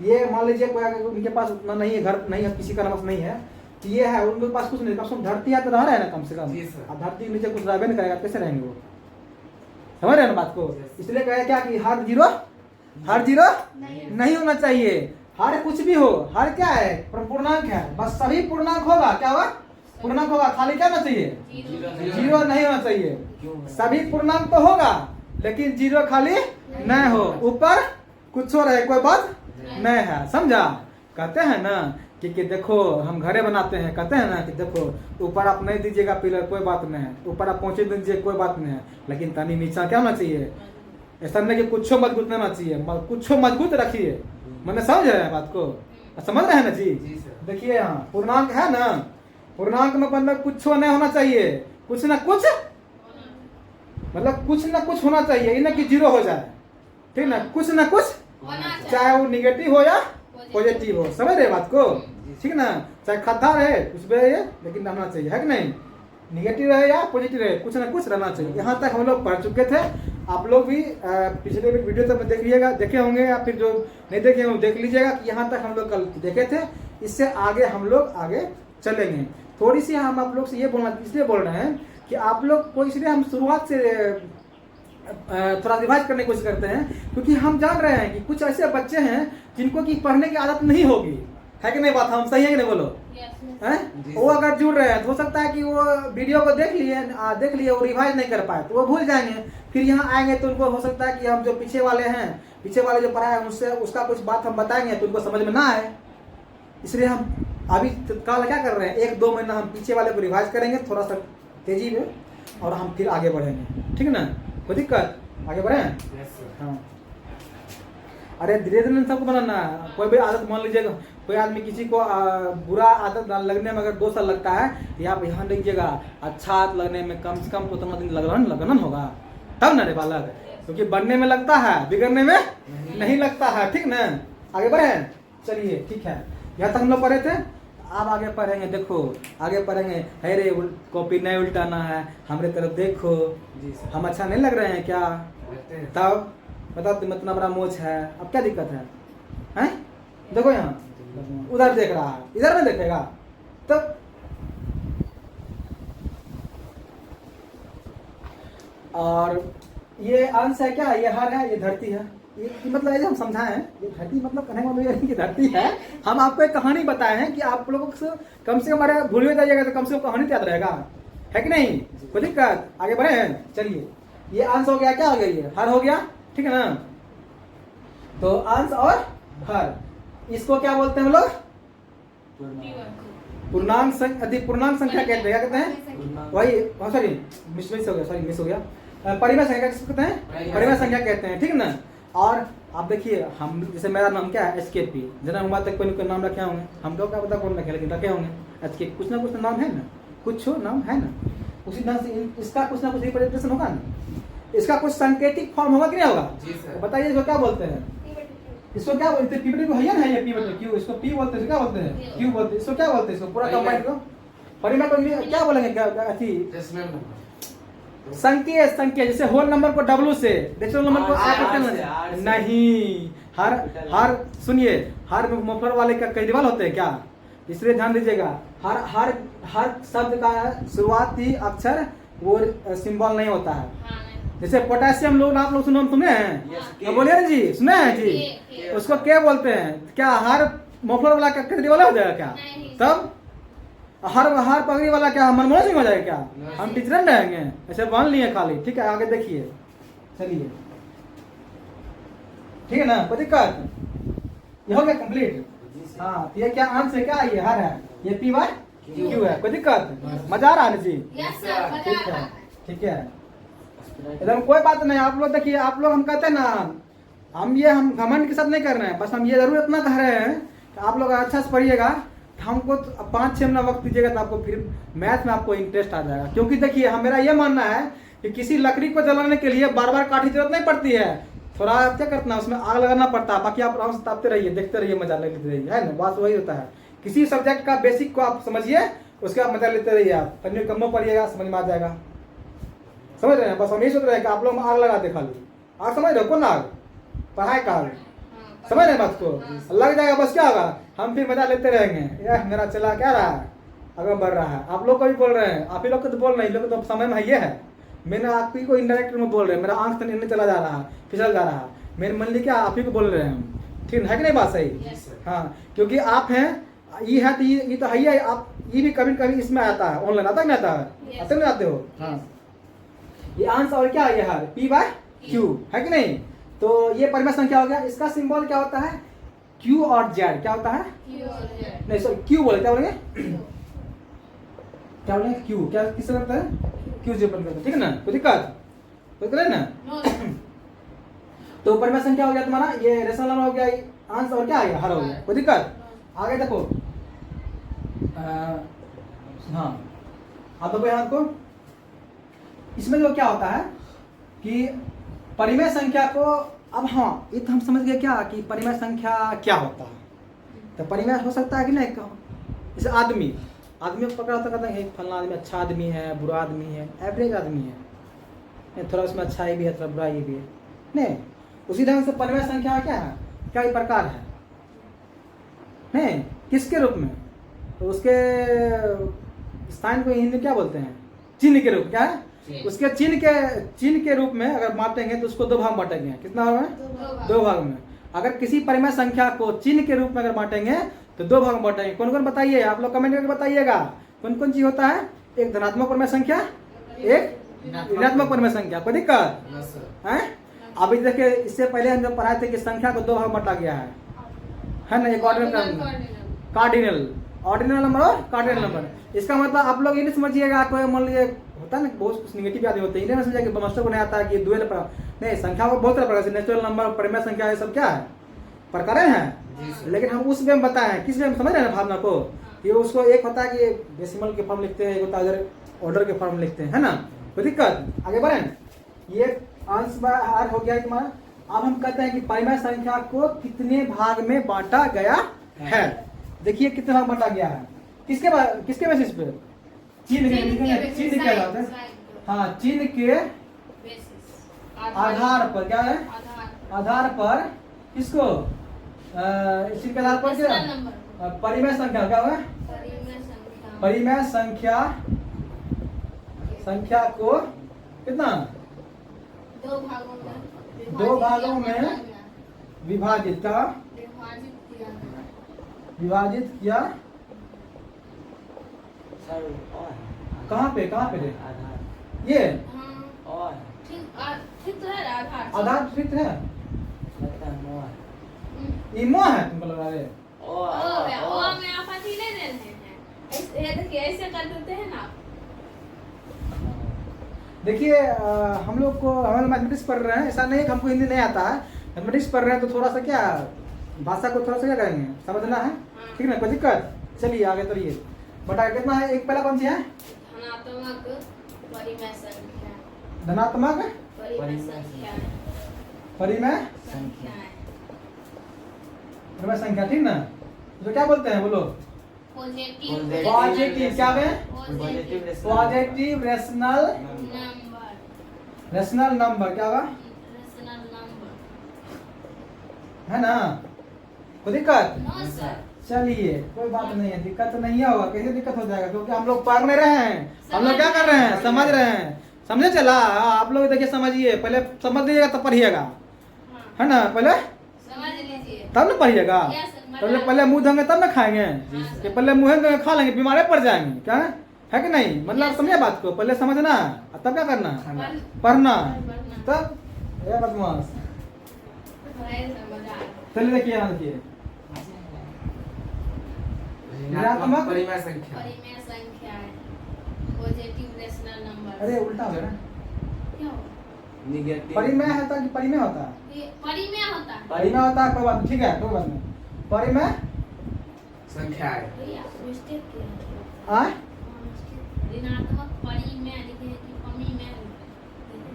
ये मान लीजिए कोई उनके पास उतना नहीं है, घर नहीं है, किसी का नमक नहीं है, तो ये है उनके पास कुछ नहीं, कम से कम धरती है तो रह रहा है ना, कम से कम। अब धरती के नीचे कुछ रहबे नहीं करेगा, कैसे रहेंगे वो, समझ रहे हैं ना बात को। इसलिए कहे क्या कि हर जीरो नहीं होना चाहिए, हर कुछ भी हो, हर क्या है, पूर्णांक है, बस सभी पूर्णांक होगा, क्या होगा, पूर्णांक होगा, खाली क्या होना चाहिए, जीरो नहीं होना चाहिए। सभी पूर्णांक तो होगा, लेकिन जीरो खाली न हो, ऊपर कुछ हो रहे, कोई बात नहीं है, समझा। कहते हैं ना कि देखो हम घरे बनाते हैं, कहते हैं ना कि देखो ऊपर आप नहीं दीजिएगा पिलर, कोई बात नहीं है, ऊपर आप पहुंचे दीजिए, कोई बात नहीं है, लेकिन तनी नीचा क्या होना चाहिए, ऐसा नहीं कि कुछ मजबूत नहीं होना चाहिए, कुछ मजबूत रखिए। मैंने समझ रहे हैं बात को, समझ रहे हैं ना जी। देखिए यहाँ पूर्णांक है ना, पूर्णांक में मतलब कुछ नहीं होना चाहिए, कुछ ना कुछ मतलब कुछ ना कुछ होना चाहिए, ये ना कि जीरो हो जाए, ठीक ना, कुछ ना कुछ, चाहे वो निगेटिव हो या पॉजिटिव हो, समझ रहे बात को। ठीक है ना, चाहे खद्दा रहे उस पर ये लेकिन रहना चाहिए, है कि नहीं, निगेटिव रहे या पॉजिटिव रहे, कुछ ना कुछ रहना चाहिए। यहाँ तक हम लोग पढ़ चुके थे, आप लोग भी पिछले वीडियो तक देखे होंगे या फिर जो नहीं देखे होंगे देख लीजिएगा कि यहाँ तक हम लोग कल देखे थे। इससे आगे हम लोग आगे चलेंगे। थोड़ी सी हम आप लोग से ये बोलना इसलिए बोल रहे हैं कि आप लोग को, इसलिए हम शुरुआत से थोड़ा रिवाइज करने की कोशिश करते हैं, क्योंकि हम जान रहे हैं कि कुछ ऐसे बच्चे हैं जिनको की पढ़ने की आदत नहीं होगी, है कि नहीं, बात हम सही है कि नहीं, बोलो हैं? वो अगर जुड़ रहे हैं तो हो सकता है कि वो वीडियो को देख लिए वो रिवाइज नहीं कर पाए तो वो भूल जाएंगे, फिर यहाँ आएंगे तो उनको हो सकता है कि हम जो पीछे वाले जो पढ़ा है उससे उसका कुछ बात हम बताएंगे तो उनको समझ में ना आए। इसलिए हम अभी तत्काल क्या कर रहे हैं, 1-2 महीना हम पीछे वाले को रिवाइज करेंगे थोड़ा सा तेजी में, और हम फिर आगे बढ़ेंगे, ठीक है ना, कोई दिक्कत, आगे बढ़े। हाँ, अरे धीरे धीरे सबको बनाना है। कोई भी आदत मान लीजिएगा, कोई आदमी किसी को बुरा आदत लगने में अगर 2 साल लगता है, या आप ध्यान रखिएगा, अच्छा आदत लगने में कम से कम तो उतना दिन लगन होगा तब ना रे बालक, क्योंकि बनने में लगता है, बिगड़ने में नहीं लगता है, ठीक ना, आगे बढ़े। चलिए ठीक है, यहाँ तक हम लोग पढ़े थे, अब आगे पढ़ेंगे। देखो आगे पढ़ेंगे, अरे कॉपी नहीं उल्टाना है, हमारे तरफ देखो, हम अच्छा नहीं लग रहे हैं क्या, तब बताओ तुम इतना बड़ा मोच है, अब क्या दिक्कत है, हैं? देखो यहाँ उधर देख रहा है, इधर में देखेगा तब। और ये अंश है क्या, ये हर है, ये धरती है, ये मतलब ऐसे हम समझाए हैं, ये धरती मतलब कहने का मतलब ये धरती है। हम आपको एक कहानी बताए हैं कि आप लोगों को कम से कम हमारे भूल जाइएगा तो कम से कम कहानी याद रहेगा, है कि नहीं, कोई दिक्कत, आगे बढ़े हैं। चलिए ये अंश हो गया, क्या हो गया, ये हर हो गया, ठीक है ना। तो अंश और हर, इसको क्या बोलते हैं हम लोग, पूर्णांक संख्या कहते हैं, क्या कहते हैं, वही सॉरी मिस हो गया, परिमेय संख्या किसको कहते हैं, परिमेय संख्या कहते हैं, ठीक है ना। और आप देखिए, हम जैसे मेरा नाम क्या है, SKP, जना हुआ तक कोई नाम रखे होंगे, हमको क्या पता कौन रखे, लेकिन रखे होंगे SKP, कुछ ना कुछ नाम है ना, कुछ नाम है ना, उसी ढंग से इसका कुछ ना कुछ रिप्रेजेंटेशन होगा ना, इसका कुछ सांकेतिक फॉर्म होगा कि नहीं होगा, तो बताइए इसको क्या बोलते हैं, इसको क्या बोलते हैं, पी को है ना, ये पी मतलब क्यू, इसको पी बोलते हैं, क्या बोलते हैं, क्यू बोलते हैं, इसको क्या बोलते हैं, इसको पूरा कंबाइंड को परिमेय को क्या बोलेंगे, क्या संख्या, जैसे होल नंबर को W से, डेसिमल नंबर को R नहीं, हर सुनिए, हर मफलर वाले का कई दीवार होते हैं क्या, इसलिए ध्यान दीजिएगा, हर शब्द का शुरुआती अक्षर वो सिंबल नहीं होता है। जैसे पोटेशियम लोग आप लोग सुने हैं, बोलिए ना जी, सुने हैं जी, उसको क्या बोलते हैं, क्या हर मफलर वाला का कई दीवार हो जाएगा क्या, तब हर पगड़ी वाला क्या मनमोहन सिंह हो जाएगा क्या, हम टीचर रहेंगे, ऐसे मान लिए खाली, ठीक है, आगे देखिए, चलिए ठीक है ना, कोई दिक्कत, ये हो गया कंप्लीट। हाँ, ये क्या अंश है, क्या ये हर है, ये P/Q है, कोई दिक्कत, मजा आ रहा है जी, ठीक है, एकदम कोई बात नहीं। आप लोग देखिए, आप लोग हम कहते हैं ना, हम घमंड के साथ नहीं कर रहे हैं, बस हम ये जरूर इतना कह रहे हैं कि आप लोग अच्छा से पढ़िएगा, हमको 5-6 महीना वक्त दीजिएगा तो आपको फिर मैथ में आपको इंटरेस्ट आ जाएगा। क्योंकि देखिए, मेरा ये मानना है कि किसी लकड़ी को जलाने के लिए बार बार काठी जरूरत नहीं पड़ती है, थोड़ा क्या करना है, उसमें आग लगाना पड़ता है, बाकी आप आराम से तापते रहिए, देखते रहिए, मजा लेते रहिए, है ना, बात वही होता है। किसी सब्जेक्ट का बेसिक को आप समझिए, उसके बाद मजा लेते रहिए, आप कन्ने कम पढ़िएगा, समझ में आ जाएगा, समझ रहे हैं। बस हम यही सोच रहे हैं कि आप लोग आग लगा दे, खाली आग समझ रहे हो, कौन आग, पढ़ाई का आग, समझ रहे बात को, लग जाएगा, बस क्या होगा, हम फिर मजा लेते रहेंगे, यह मेरा चला क्या रहा है, आगे बढ़ रहा है। आप लोग को भी बोल रहे हैं, आप ही लोग को तो बोल रहे हैं, लोग तो समय में ये है, मैंने आप ही को इनडायरेक्ट में बोल रहे हैं, मेरा आंख नहीं चला जा रहा है, फिसल जा रहा है, मेरे मन लिया आप ही को बोल रहे हैं हम, ठीक है कि नहीं, बात सही, हाँ, क्योंकि आप हैं, ये है तो ये तो है ही है, आप ये भी कभी कभी इसमें आता है, ऑनलाइन आता है, नहीं आता है, आते नहीं आते हो, हाँ, ये आंसर और क्या है, ये हर P/Q है कि नहीं। तो ये परिमेय संख्या हो गया, इसका सिंबल क्या होता है, Q और Z, क्या होता है, नहीं सॉरी Q बोले, क्या बोलेंगे, क्या बोलेंगे, Q, क्या किससे करता है, Q से करता है, ठीक है ना, कोई दिक्कत, कोई करे ना। तो परिमेय संख्या हो गया तुम्हारा, ये रेशनल नंबर हो गया, आंसर और क्या आ गया, हर हो गया, कोई दिक्कत। आगे देखो, हाँ आप देखो यहाँ को, इसमें जो क्या होता है कि परिमेय संख्या को, अब हाँ ये तो हम समझ गए क्या कि परिमेय संख्या क्या होता है, तो परिमेय हो सकता है कि नहीं, जैसे आदमी को पकड़ा होता कहते हैं फलना आदमी अच्छा आदमी है, बुरा आदमी है, एवरेज आदमी है, थोड़ा उसमें अच्छाई भी है, थोड़ा बुराई भी है। नहीं, उसी ढंग से परिमेय संख्या क्या है, कई प्रकार है। नहीं, किसके रूप में? तो उसके स्थान को हिंदी क्या बोलते हैं? चिन्ह के रूप। क्या है? उसके चिन्ह के रूप में अगर बांटेंगे तो उसको दो भाग में बांटेंगे। कितना भाग में? दो भाग में। अगर किसी परिमेय संख्या को चिन्ह के रूप में अगर बांटेंगे तो दो भाग में बांटेंगे। कौन कौन बताइए, आप लोग कमेंट करके बताइएगा कौन कौन चीज होता है। एक धनात्मक परिमेय संख्या, एक ऋणात्मक परिमेय संख्या। कोई दिक्कत है? अभी देखिए, इससे पहले हम जब पढ़ाए थे कि संख्या को दो भाग में बांटा गया है ना। एक ऑर्डिनल नंबर और कार्डिनल नंबर। इसका मतलब आप लोग ये नहीं समझिएगा, कोई मान लीजिए होता है ना बहुत कुछ निगेटिव आदमी होते हैं, इन्हें समझिए कि मास्टर को नहीं आता है कि डुअल नहीं, संख्या को बहुत तरह प्रकार से नेचुरल नंबर, परिमेय संख्या, ये सब क्या है, प्रकार हैं। लेकिन हम उस वे में बताए, किस वे में समझ रहे हैं भावना को, कि उसको एक होता है कि डेसिमल के फॉर्म लिखते हैं, एक होता है ऑर्डर के फॉर्म लिखते हैं, है ना। कोई दिक्कत? आगे बढ़ें। ये अंश बार हो गया तुम्हारा। अब हम कहते हैं कि परिमेय संख्या को कितने भाग में बांटा गया है। देखिए कितने भाग बांटा गया है, किसके बेसिस पे? चिन्ह के, हाँ, चिन्ह के आधार पर। क्या है? आधार पर। किसको? चिन्ह के आधार पर क्या? परिमेय संख्या। क्या है? परिमेय संख्या को कितना? दो भागों में विभाजित किया। कहाँ पे रे? ये आधार ठीक है। इमो है तुमको लग रहा है? ऐसे कर देते हैं ना। देखिए, हम लोग को, हम लोग मैथमेटिक्स पढ़ रहे हैं, ऐसा नहीं है कि हमको हिंदी नहीं आता है। मैथमेटिक्स पढ़ रहे हैं तो थोड़ा सा क्या भाषा को थोड़ा सा क्या करेंगे, समझना है, ठीक ना। कोई दिक्कत? चलिए आगे चलिए। बटा कितना है? एक पहला कौन सी है? धनात्मक परिमेय संख्या। धनात्मक परिमेय संख्या। परिमेय संख्या, ठीक ना। जो क्या बोलते हैं, बोलो। पॉजिटिव। क्या है? Positive rational number. क्या होगा? है ना। कोई दिक्कत? चलिए, कोई बात नहीं है, दिक्कत तो नहीं होगा। कैसे दिक्कत हो जाएगा? क्योंकि हम लोग पढ़ नहीं रहे हैं, हम लोग क्या कर रहे हैं, समझ रहे हैं। समझे? चला, आप लोग देखिए, समझिए, पहले समझ लीजिएगा तब पढ़िएगा, है ना। पहले समझ लीजिए तब ना पढ़िएगा। पहले मुंह धोंगे तब ना खाएंगे, कि पहले मुंह धोंगे खा लेंगे, बीमार पड़ जाएंगे। क्या है कि नहीं? मतलब समझे बात को, पहले समझना तब क्या करना, पढ़ना। तब ये बदमाश। चलिए देखिए, यहाँ देखिए, ऋणात्मक परिमेय संख्या है, पॉजिटिव रेशनल नंबर। अरे उल्टा हो गया ना। क्या हो? नेगेटिव परिमेय होता है कि परिमेय होता है? परिमेय होता है। परिमेय होता है, कोई बात नहीं, ठीक है, कोई बात नहीं। परिमेय संख्या है। मिस्टेक आ ऋणात्मक परिमेय लिखे हैं कि परिमेय?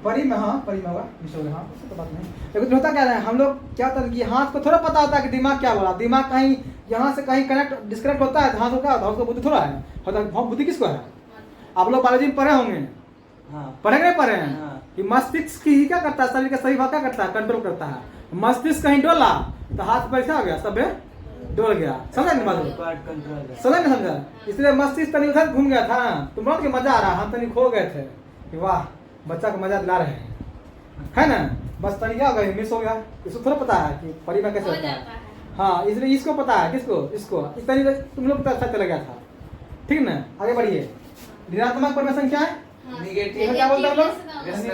परिमेय, हाँ परिमेय होगा, मिसोगे, हाँ उससे तो बात नहीं। लेकिन होता क्या है, हम लोग क्या होता है कि हाथ को थोड़ा पता होता है कि दिमाग क्या बोला। दिमाग कहीं यहाँ से कहीं कनेक्ट डिस्कनेक्ट होता है, हाथ को क्या होता है, उसको बुद्धि थोड़ा है होता है। बुद्धि किसको है? आप लोग बायोलॉजी में पढ़े होंगे, पढ़े नहीं पढ़े हैं कि मस्तिष्क ही क्या करता है, शरीर का सही भाग क्या करता है, कंट्रोल करता है। मस्तिष्क कहीं डोला तो हाथ पर क्या हो गया, सब डोल गया। समझा नहीं बात? समझा नहीं समझा? इसलिए मस्तिष्क तनी उधर घूम गया था, तुम लोग के मजा आ रहा, हम तनी खो गए थे कि वाह बच्चा को मजा दिला रहे हैं, है ना। बस तनी क्या हो गया, मिस हो गया। इसको थोड़ा पता है कि परिमेय कैसे होता है। हाँ, इसलिए इसको पता है, किसको? इसको। इस तरीके तुम लोग अच्छा चला गया था, ठीक ना। आगे बढ़िए। ऋणात्मक परिमेय संख्या है, नेगेटिव क्या बोलते हैं लोग?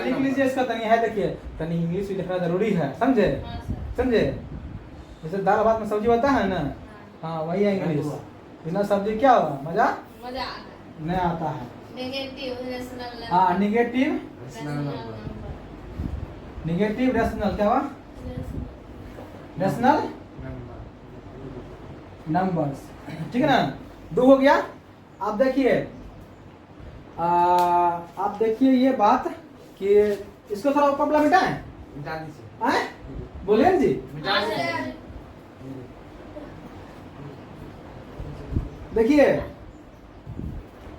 लिख लीजिए इसका तनी है, देखिए तनी इंग्लिश भी लिखना जरूरी है, समझे? समझे? जैसे दाल भात में सब्जी होता है ना, हाँ वही है इंग्लिश। बिना सब्जी क्या होगा, मजा नहीं आता है। हाँ, निगेटिव रेशनल क्या हुआ? रेशनल नंबर्स, ठीक है ना। 2 हो गया। आप देखिए, आप देखिए ये बात कि इसको थोड़ा ऊपर वाला मिटाएं, मिटा दीजिए। बोलिए जी। देखिए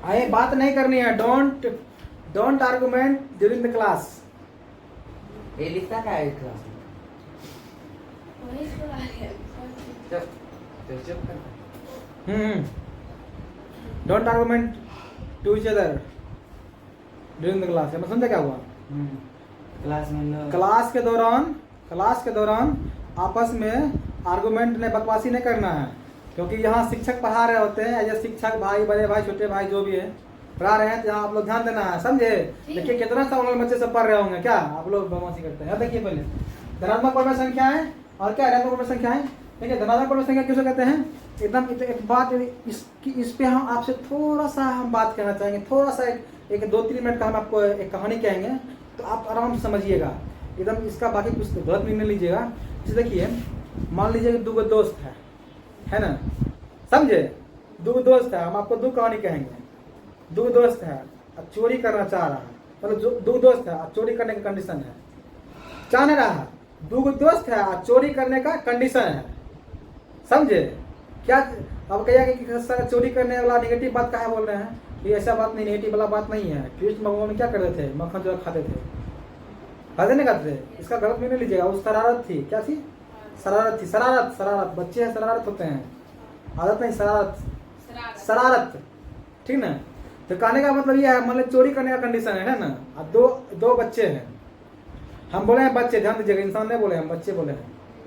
आए बात नहीं करनी है, don't argument during the class. ये लिखता क्या है क्लास में? वही तो आ गया। चुप तो चुप कर। Don't argument to each other during the class. मैं समझा क्या हुआ? क्लास में क्लास के दौरान आपस में आर्गुमेंट ने बकवासी नहीं करना है, क्योंकि यहाँ शिक्षक पढ़ा रहे होते हैं। एज शिक्षक भाई, बड़े भाई, छोटे भाई जो भी है पढ़ा रहे हैं, तो यहाँ आप लोग ध्यान देना है, समझे? देखिए कितना सा उन बच्चे सब पढ़ रहे होंगे, क्या आप लोग बदमाशी करते हैं? देखिए पहले धनात्मक पूर्ण संख्याएं और क्या ऋणात्मक पूर्ण संख्याएं। ठीक है, धनात्मक पूर्ण संख्या किसको कहते हैं? एकदम एक बात इस पे हम आपसे थोड़ा सा हम बात करना चाहेंगे, थोड़ा सा एक 2-3 मिनट का हम आपको एक कहानी कहेंगे, तो आप आराम से समझिएगा एकदम। इसका बाकी कुछ गलत नहीं लीजिएगा। जैसे देखिए मान लीजिए कि 2 दोस्त है ना, समझे? 2 दोस्त है, हम आपको 2 कहानी कहेंगे। 2 दोस्त है और चोरी करना चाह रहा है, मतलब 2 दोस्त है और चोरी करने का कंडीशन है, चाह नहीं रहा है। 2 दोस्त है और चोरी करने का कंडीशन है, समझे? क्या अब कहिएगा कि चोरी करने वाला नेगेटिव बात कहाँ बोल रहे हैं? ये ऐसा बात नहीं, नेगेटिव वाला बात नहीं है। कृष्ण भगवान क्या करते थे? मक्खन जो खाते थे, खाते नहीं खाते थे? इसका गलत नहीं लीजिएगा। वो शरारत थी, क्या थी? शरारत थी। शरारत बच्चे हैं, शरारत होते हैं, आदत नहीं, शरारत। ठीक ना? तो कहने का मतलब ये है, मतलब चोरी करने का कंडीशन है ना। अब दो बच्चे हैं, हम बोले हैं बच्चे, ध्यान दीजिएगा, इंसान नहीं बोले, हम बच्चे बोले हैं।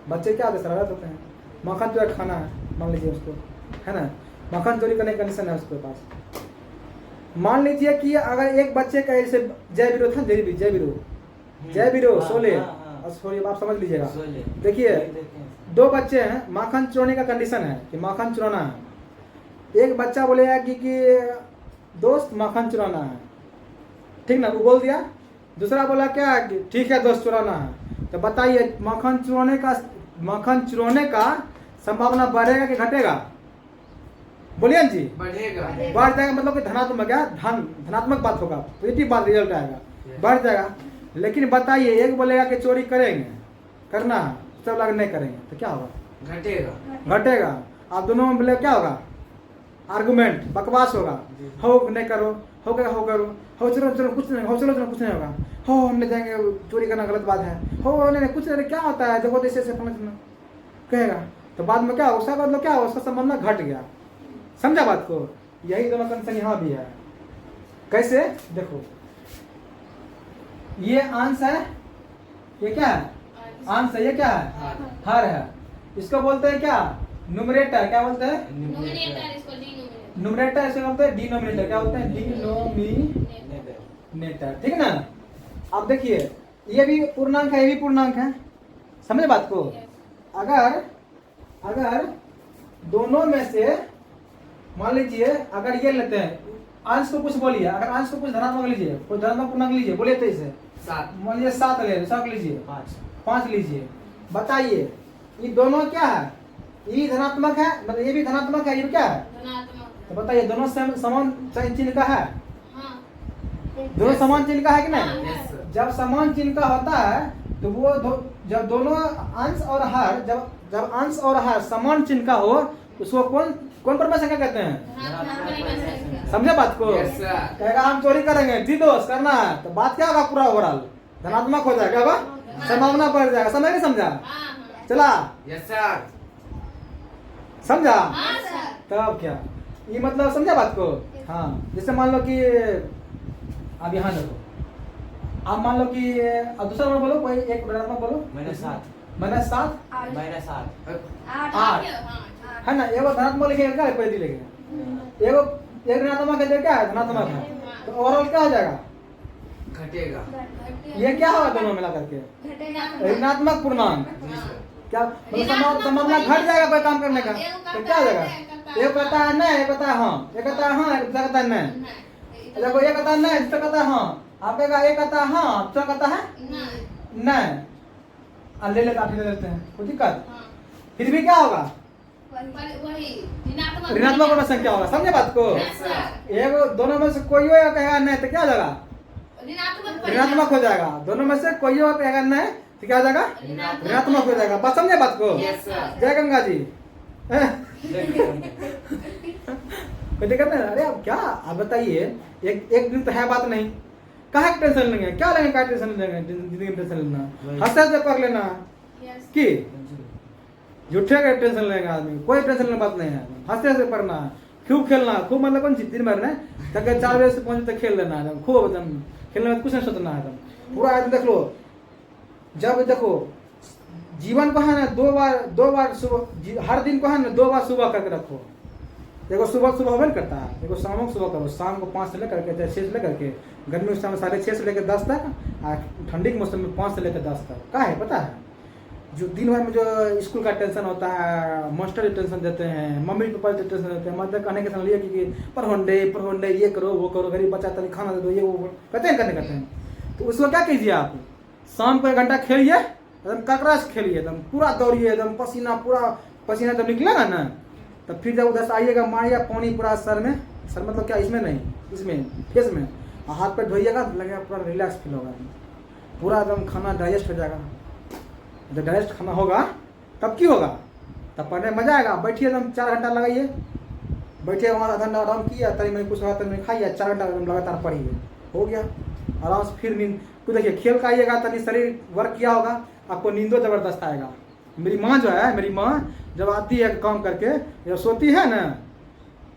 बच्चे क्या होते? शरारत होते हैं। मक्खन जो है खाना है, मान लीजिए उसको, है ना, मक्खन चोरी करने का कंडीशन है उसके पास। मान लीजिए कि अगर एक बच्चे का ऐसे जय वीरो सोले, आप समझ लीजिएगा। देखिए 2 बच्चे हैं, माखन चुराने का कंडीशन है कि माखन चुराना है। एक बच्चा बोलेगा कि दोस्त माखन चुराना है, ठीक ना, वो बोल दिया। दूसरा बोला क्या कि ठीक है दोस्त चुराना है। तो बताइए माखन चुराने का संभावना बढ़ेगा कि घटेगा? बोलिए जी। बढ़ेगा। बढ़ जाएगा, मतलब कि धनात्मक है, धनात्मक बात होगा, पॉजिटिव बात रिजल्ट आएगा, बढ़ जाएगा। लेकिन बताइए एक बोलेगा कि चोरी करेंगे, करना है, सब लोग नहीं करेंगे, तो क्या होगा? घटेगा। आप दोनों में बोले क्या होगा? आर्गुमेंट, बकवास होगा। हो नहीं करो, हो करो, हो चलो कुछ नहीं होगा, हो हमने जाएंगे, चोरी करना गलत बात है, हो नहीं कुछ नहीं, क्या होता है देखो ऐसे कहेगा, तो बाद में क्या हो? उसका मतलब क्या हो? उसका संबंध घट गया। समझा बात को? यही दोनों कंडीशन यहाँ भी है। कैसे? देखो ये अंश है, ये क्या है? अंश है, ये क्या है? हर है। इसको बोलते हैं क्या? न्यूमरेटर। क्या बोलते हैं? न्यूमरेटर। इसको बोलते हैं डिनोमिनेटर। क्या बोलते हैं? डिनोमिनेटर। ठीक ना? अब देखिए ये भी पूर्णांक है, ये भी पूर्णांक है, समझे बात को? अगर दोनों में से मान लीजिए अगर ये लेते हैं, अंश को कुछ बोलिए, अगर अंश को कुछ धनात्मक लीजिए, कोई धनात्मक पूर्णांक लीजिए, बोलिए तो इसे 7 मान लीजिए 7 ले, 7 लीजिए, 5 लीजिए। बताइए ये दोनों क्या है? ये धनात्मक है, मतलब ये भी धनात्मक है, ये क्या है? तो बताइए दोनों समान चिन्ह का है? दोनों समान चिन्ह का है कि नहीं? जब समान चिन्ह का होता है तो वो जब दोनों अंश और हर, जब अंश और हर समान चिन्ह का हो, उसको कौन परमाणु संख्या कहते हैं? समझे बात को? कहेगा हम चोरी करेंगे, जी दोस्त करना है, तो बात क्या होगा? पूरा ओवरऑल धनात्मक हो जाएगा, संभावना बढ़ जाएगा। समझ नहीं समझा? चला? समझा? तब क्या ये मतलब समझा बात को? हाँ, जैसे मान लो कि अब यहाँ देखो, आप मान लो कि अब दूसरा नंबर बोलो, कोई एक धनात्मक बोलो। -7 8 है ना? एगो धनात्मक लिखेगा, क्या पॉजिटिव लिखेगा, एगो एक ऋणात्मक है, क्या है? धनात्मक है, तो ओवरऑल क्या हो जाएगा? घटेगा। ये क्या होगा दोनों मिला करके? ऋणात्मक पूर्णांक। क्या मतलब संभावना घट जाएगा कोई काम करने का, तो क्या हो जाएगा? एक कहता है नहीं, एक कहता है हाँ, एक कहता है हाँ, दूसरा कहता है नहीं। देखो एक कहता है नहीं, दूसरा कहता है हाँ, आप कहेगा एक कहता है हाँ, दूसरा कहता है नहीं, ले लेते हैं, कोई दिक्कत? फिर भी क्या होगा? ऋणात्मक पूर्ण संख्या होगा। समझे बात को? एक दोनों में से कोई हो कहेगा नहीं, तो क्या हो जाएगा? ऋणात्मक हो जाएगा। दोनों में से कोई हो कहेगा नहीं, तो क्या हो जाएगा? ऋणात्मक हो जाएगा। बस समझे बात को? जय गंगा जी। कोई दिक्कत नहीं। अरे अब क्या आप बताइए, एक दिन तो है बात नहीं, कहाँ टेंशन लेंगे, क्या लेंगे, क्या टेंशन लेंगे, जिंदगी में टेंशन लेना, हंसते हंसते कर लेना यस कि झूठे का टेंशन लेंगे आदमी, कोई टेंशन लेने बात नहीं है, हंसते हंसते पढ़ना, खूब खेलना, खूब मतलब कौन सी दिन भर ने तक 4 बजे से 5 बजे तक खेल लेना है, खूब एकदम खेलने में कुछ नहीं सोचना है एकदम पूरा एकदम। देख लो, जब देखो जीवन को है ना 2 बार सुबह, हर दिन को है ना 2 बार सुबह करके रखो। देखो सुबह होगा नहीं करता है, देखो शाम को सुबह करो, शाम को 5 से लेकर के 6 से लेकर के, गर्मी के समय 6:30 से लेकर 10 तक, और ठंडी के मौसम में 5 से लेकर 10 तक। क्या है पता है, जो दिन भर में जो स्कूल का टेंशन होता है, मास्टर टेंशन देते हैं, मम्मी पापा टेंशन देते हैं, मतलब कहने के समय लिए कि पढ़ोंडे ये करो वो करो, गरीब बच्चा तभी खाना दे दो, ये वो कहते हैं। तो उसको क्या कीजिए आप, शाम को 1 घंटा खेलिए, एकदम ककरास खेलिए, एकदम पूरा दौड़िए, एकदम पसीना जब निकलेगा ना, तब फिर जब उधर से आइएगा मारिएगा पानी पूरा सर मतलब क्या इसमें नहीं, इसमें फेस में, और हाथ पैर धोइएगा, लगेगा पूरा रिलैक्स फील होगा, पूरा एकदम खाना डाइजेस्ट हो जाएगा। जब डाइजेस्ट खाना होगा तब की होगा, तब पढ़ने में मजा आएगा। बैठिए एकदम 4 घंटा लगाइए, बैठिए वहाँ आधा घंटा आराम किया, तनी मैंने कुछ हुआ तनी खाइए, 4 घंटा एकदम लगातार पढ़िए, हो गया आराम से। फिर नींद कुछ देखिए, खेल का आइएगा, तनी शरीर वर्क किया होगा, आपको नींदो जबरदस्त आएगा। मेरी माँ जो है, मेरी माँ जब आती है काम करके, जब सोती है ना,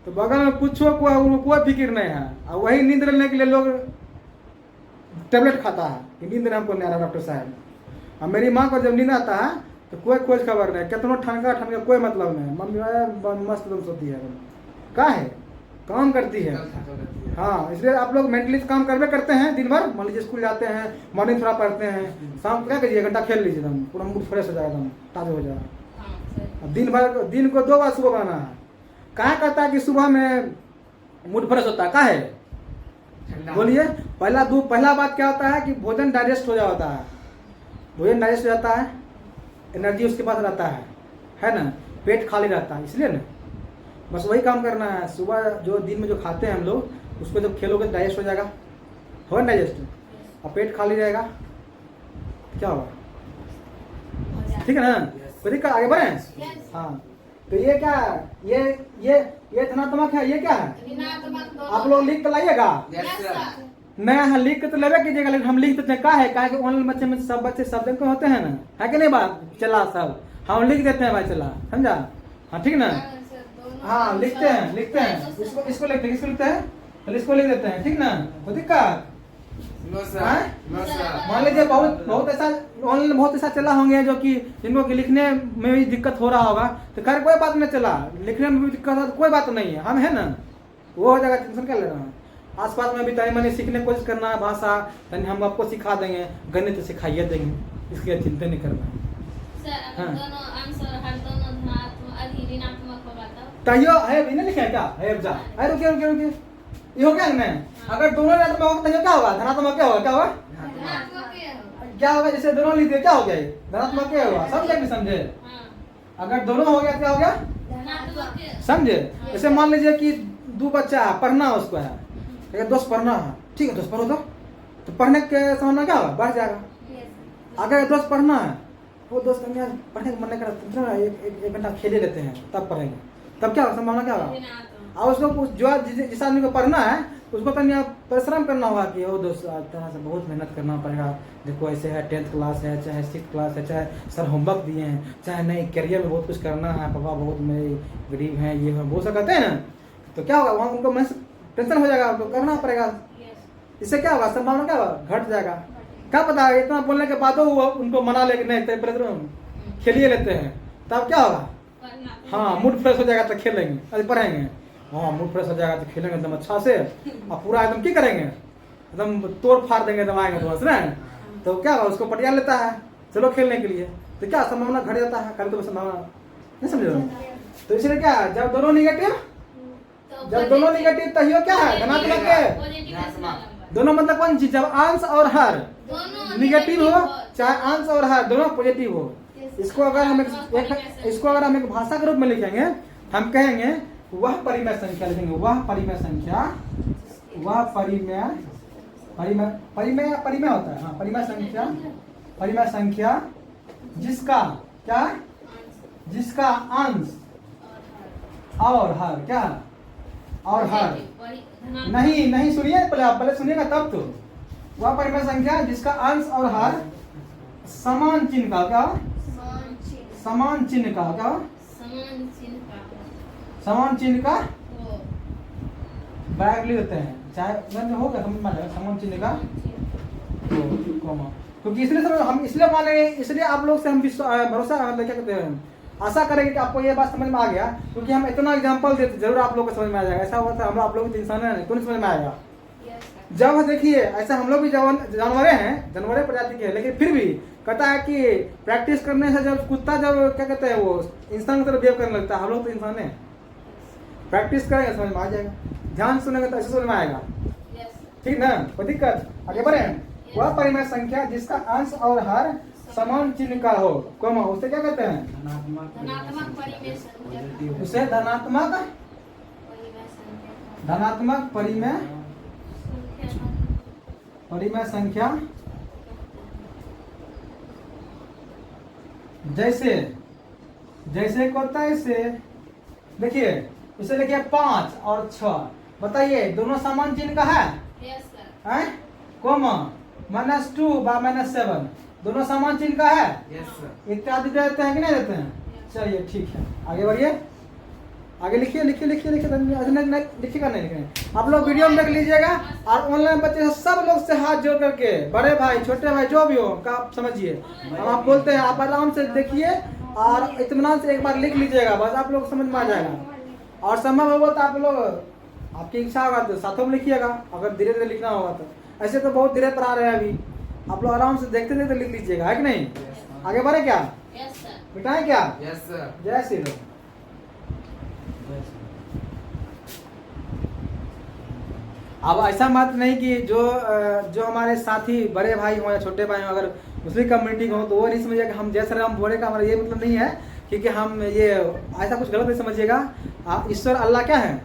तो बगल में पूछो कोई फिक्र नहीं है, और वही नींद लेने के लिए लोग टेबलेट खाता है कि नींद हमको नहीं आ रहा डॉक्टर साहब। और मेरी माँ को जब नींद आता है तो कोई खोज खबर नहीं, कितना ठनका कोई मतलब नहीं, मम्मी मस्त एकदम सोती है, क्या है काम करती है। हाँ, इसलिए आप लोग मेंटली काम करते हैं दिन भर, मान लीजिए स्कूल जाते हैं, मॉर्निंग थोड़ा पढ़ते हैं, शाम को क्या करिए 1 घंटा खेल लीजिए, एकदम पूरा मूड फ्रेश हो जाएगा, एकदम ताज़ा हो जाएगा। अब दिन को 2 बार सुबह बनाना है। कहाँ कहता है कि सुबह में मूड फ्रेश होता है, क्या है बोलिए। पहला बात क्या होता है कि भोजन डाइजेस्ट हो जाता है, भोजन डाइजेस्ट हो जाता है, एनर्जी उसके पास रहता है ना, पेट खाली रहता है, इसलिए ना बस वही काम करना है। सुबह जो दिन में जो खाते हैं हम लोग, उसको जब खेलोगे डाइजेस्ट हो जाएगा, हो डाइजेस्ट, और पेट खाली रहेगा, क्या होगा, ठीक है ना। कोई दिक्कत, आगे बढ़े। हाँ, तो ये क्या है, ये धनात्मक है, ये क्या है, आप लोग लिख कर लाइएगा, नया है लिख के तो लेवे कीजिएगा, लेकिन हम लिख देते हैं, क्या है कि ऑनलाइन बच्चे में सब बच्चे शब्द को होते हैं ना, है कि नहीं बात चला, सब हम लिख देते हैं भाई चला, समझा। हाँ ठीक ना, हाँ लिखते हैं इसको लिखते हैं, इसको लिख देते हैं, ठीक ना, कोई दिक्कत। मान लीजिए बहुत ऐसा ऑनलाइन बहुत ऐसा चला होंगे जो कि जिनको कि लिखने में भी दिक्कत हो रहा होगा, तो खैर कोई बात नहीं, चला लिखने में भी दिक्कत है तो कोई बात नहीं है, हम है ना, वो हो जाएगा, टेंशन क्या लेना है। आसपास में भी तनी मनी सीखने की कोशिश करना है भाषा, तनी हम आपको सिखा देंगे, गणित तो सिखाइए देंगे, इसके लिए चिंता नहीं करना है। तैयो है भी नहीं लिखा है क्या, है जा, अरे रुकिए ये हो गया ना, अगर दोनों ऋणात्मक होगा तो क्या होगा, धनात्मक क्या होगा, क्या होगा, जैसे दोनों लिख दिए क्या हो गया, धनात्मक क्या होगा, समझे नहीं समझे। अगर दोनों हो गया क्या हो गया, समझे। जैसे मान लीजिए कि 2 बच्चा पढ़ना उसको है, अगर 10 पढ़ना है, ठीक है 10 पढ़ो, तो पढ़ने के समय क्या होगा, बढ़ जाएगा। अगर 10 पढ़ना है, वो 10 पढ़ने का मन नहीं करता, 1 घंटा खेले लेते हैं, तब पढ़ेंगे, तब क्या संभावना क्या होगा। और उसको जो जिस आदमी को पढ़ना है उसको तो परिश्रम करना होगा कि वो दोस्त तरह से बहुत मेहनत करना पड़ेगा। देखो ऐसे है 10th क्लास है, चाहे 6th क्लास है, चाहे सर होमवर्क दिए हैं, चाहे नहीं करियर में बहुत कुछ करना है, पापा बहुत मेरे गरीब हैं, ये है वो सब कहते हैं ना, तो क्या होगा वहाँ उनको टेंशन हो जाएगा, उनको करना पड़ेगा। इससे क्या होगा, संभावना क्या होगा, घट जाएगा। क्या पता है इतना बोलने के बाद उनको मना ले नहीं खेलिए लेते हैं, तब क्या होगा, हाँ मूड फ्रेश हो जाएगा तो खेलेंगे, अरे पढ़ेंगे, हाँ मूड फ्रेश हो जाएगा तो खेलेंगे एकदम अच्छा से, और पूरा एकदम क्या करेंगे, एकदम तोड़ फाड़ देंगे, एकदम आएंगे तो बस ना, तो क्या होगा उसको पटिया लेता है चलो खेलने के लिए, तो क्या संभावना घट जाता है, कल तो संभावना नहीं समझे। तो इसलिए क्या जब दोनों निगेटिव तहियो क्या है, धनात्मक के दोनों मतलब कौन चीज, जब अंश और हर निगेटिव हो, चाहे अंश और हर दोनों पॉजिटिव हो। इसको अगर हम एक भाषा के रूप में लिखेंगे, हम कहेंगे वह परिमेय संख्या, लिखेंगे वह परिमेय संख्या, वह परिमेय होता है, हाँ परिमेय संख्या जिसका क्या, जिसका अंश और हर क्या और हर धनात्मक नहीं नहीं सुनिए पहले सुनिएगा तब तो वह परिमेय संख्या जिसका अंश और हर समान चिन्ह का क्या समान चिन्ह का क्या समान चिन्ह का समान चिन्ह का हो बैग लेते हैं चाहे मतलब होगा समझ में आएगा समान चिन्ह का तो कॉमा क्योंकि इसलिए सर हम इसलिए माने इसलिए आप लोग से हम भरोसा मतलब क्या कहते हैं आशा करेंगे कि आपको ये बात समझ में आ गया क्योंकि हम इतना एग्जांपल देते जरूर आप लोग को समझ में आ जाएगा ऐसा होता है हम आप लोग इंसान है कौन समझ में आएगा जब देखिए ऐसा हम लोग भी जानवरे हैं जानवरे प्रजाति के हैं लेकिन फिर भी कहता है कि प्रैक्टिस करने से जब कुत्ता जब क्या कहते हैं वो इंसान की तरह बिहेव करने लगता है हम लोग तो इंसान है प्रैक्टिस करेंगे समझ में आ जाएगा ध्यान सुनेंगे तो ऐसे समझ में आएगा ठीक ना कोई दिक्कत आगे बढ़े वह परिमेय संख्या जिसका अंश और हर समान चिन्ह का हो कॉमा उसे क्या कहते हैं धनात्मक परिमेय संख्या उसे धनात्मक परिमेय परिमेय संख्या जैसे जैसे को तैसे देखिए उसे लिखिए 5 और 6 बताइए दोनों समान चिन्ह का है यस सर हैं कोमा -2 बा -7 दोनों समान चिन्ह का है यस सर इत्यादि देते हैं कि नहीं देते हैं चलिए ठीक है आगे बढ़िए आगे लिखिए लिखिए लिखिए लिखिए लिखिएगा नहीं लिखिए आप लोग वीडियो में देख लीजिएगा और ऑनलाइन बच्चे सब लोग से हाथ जोड़ करके बड़े भाई छोटे भाई जो भी हो का आप समझिए अब आप बोलते हैं आप आराम से देखिए और इत्मीनान से एक बार लिख लीजिएगा बस आप लोग समझ में आ जाएगा और संभव होगा तो आप लोग आपकी इच्छा होगा तो साथों में लिखिएगा अगर धीरे धीरे लिखना होगा तो ऐसे तो बहुत धीरे पर आ रहे हैं अभी आप लोग आराम से देखते देखते लिख लीजिएगा है कि नहीं आगे बढ़े क्या यस सर मिटाएं क्या यस सर जय श्री राम अब ऐसा बात नहीं कि जो हमारे साथी बड़े भाई हो या छोटे भाई हो अगर मुस्लिम कम्युनिटी हो तो वो नहीं समझिएगा हम जय श्री राम बोले का हमारा ये मतलब नहीं है क्योंकि हम ये ऐसा कुछ गलत नहीं समझिएगा ईश्वर अल्लाह क्या है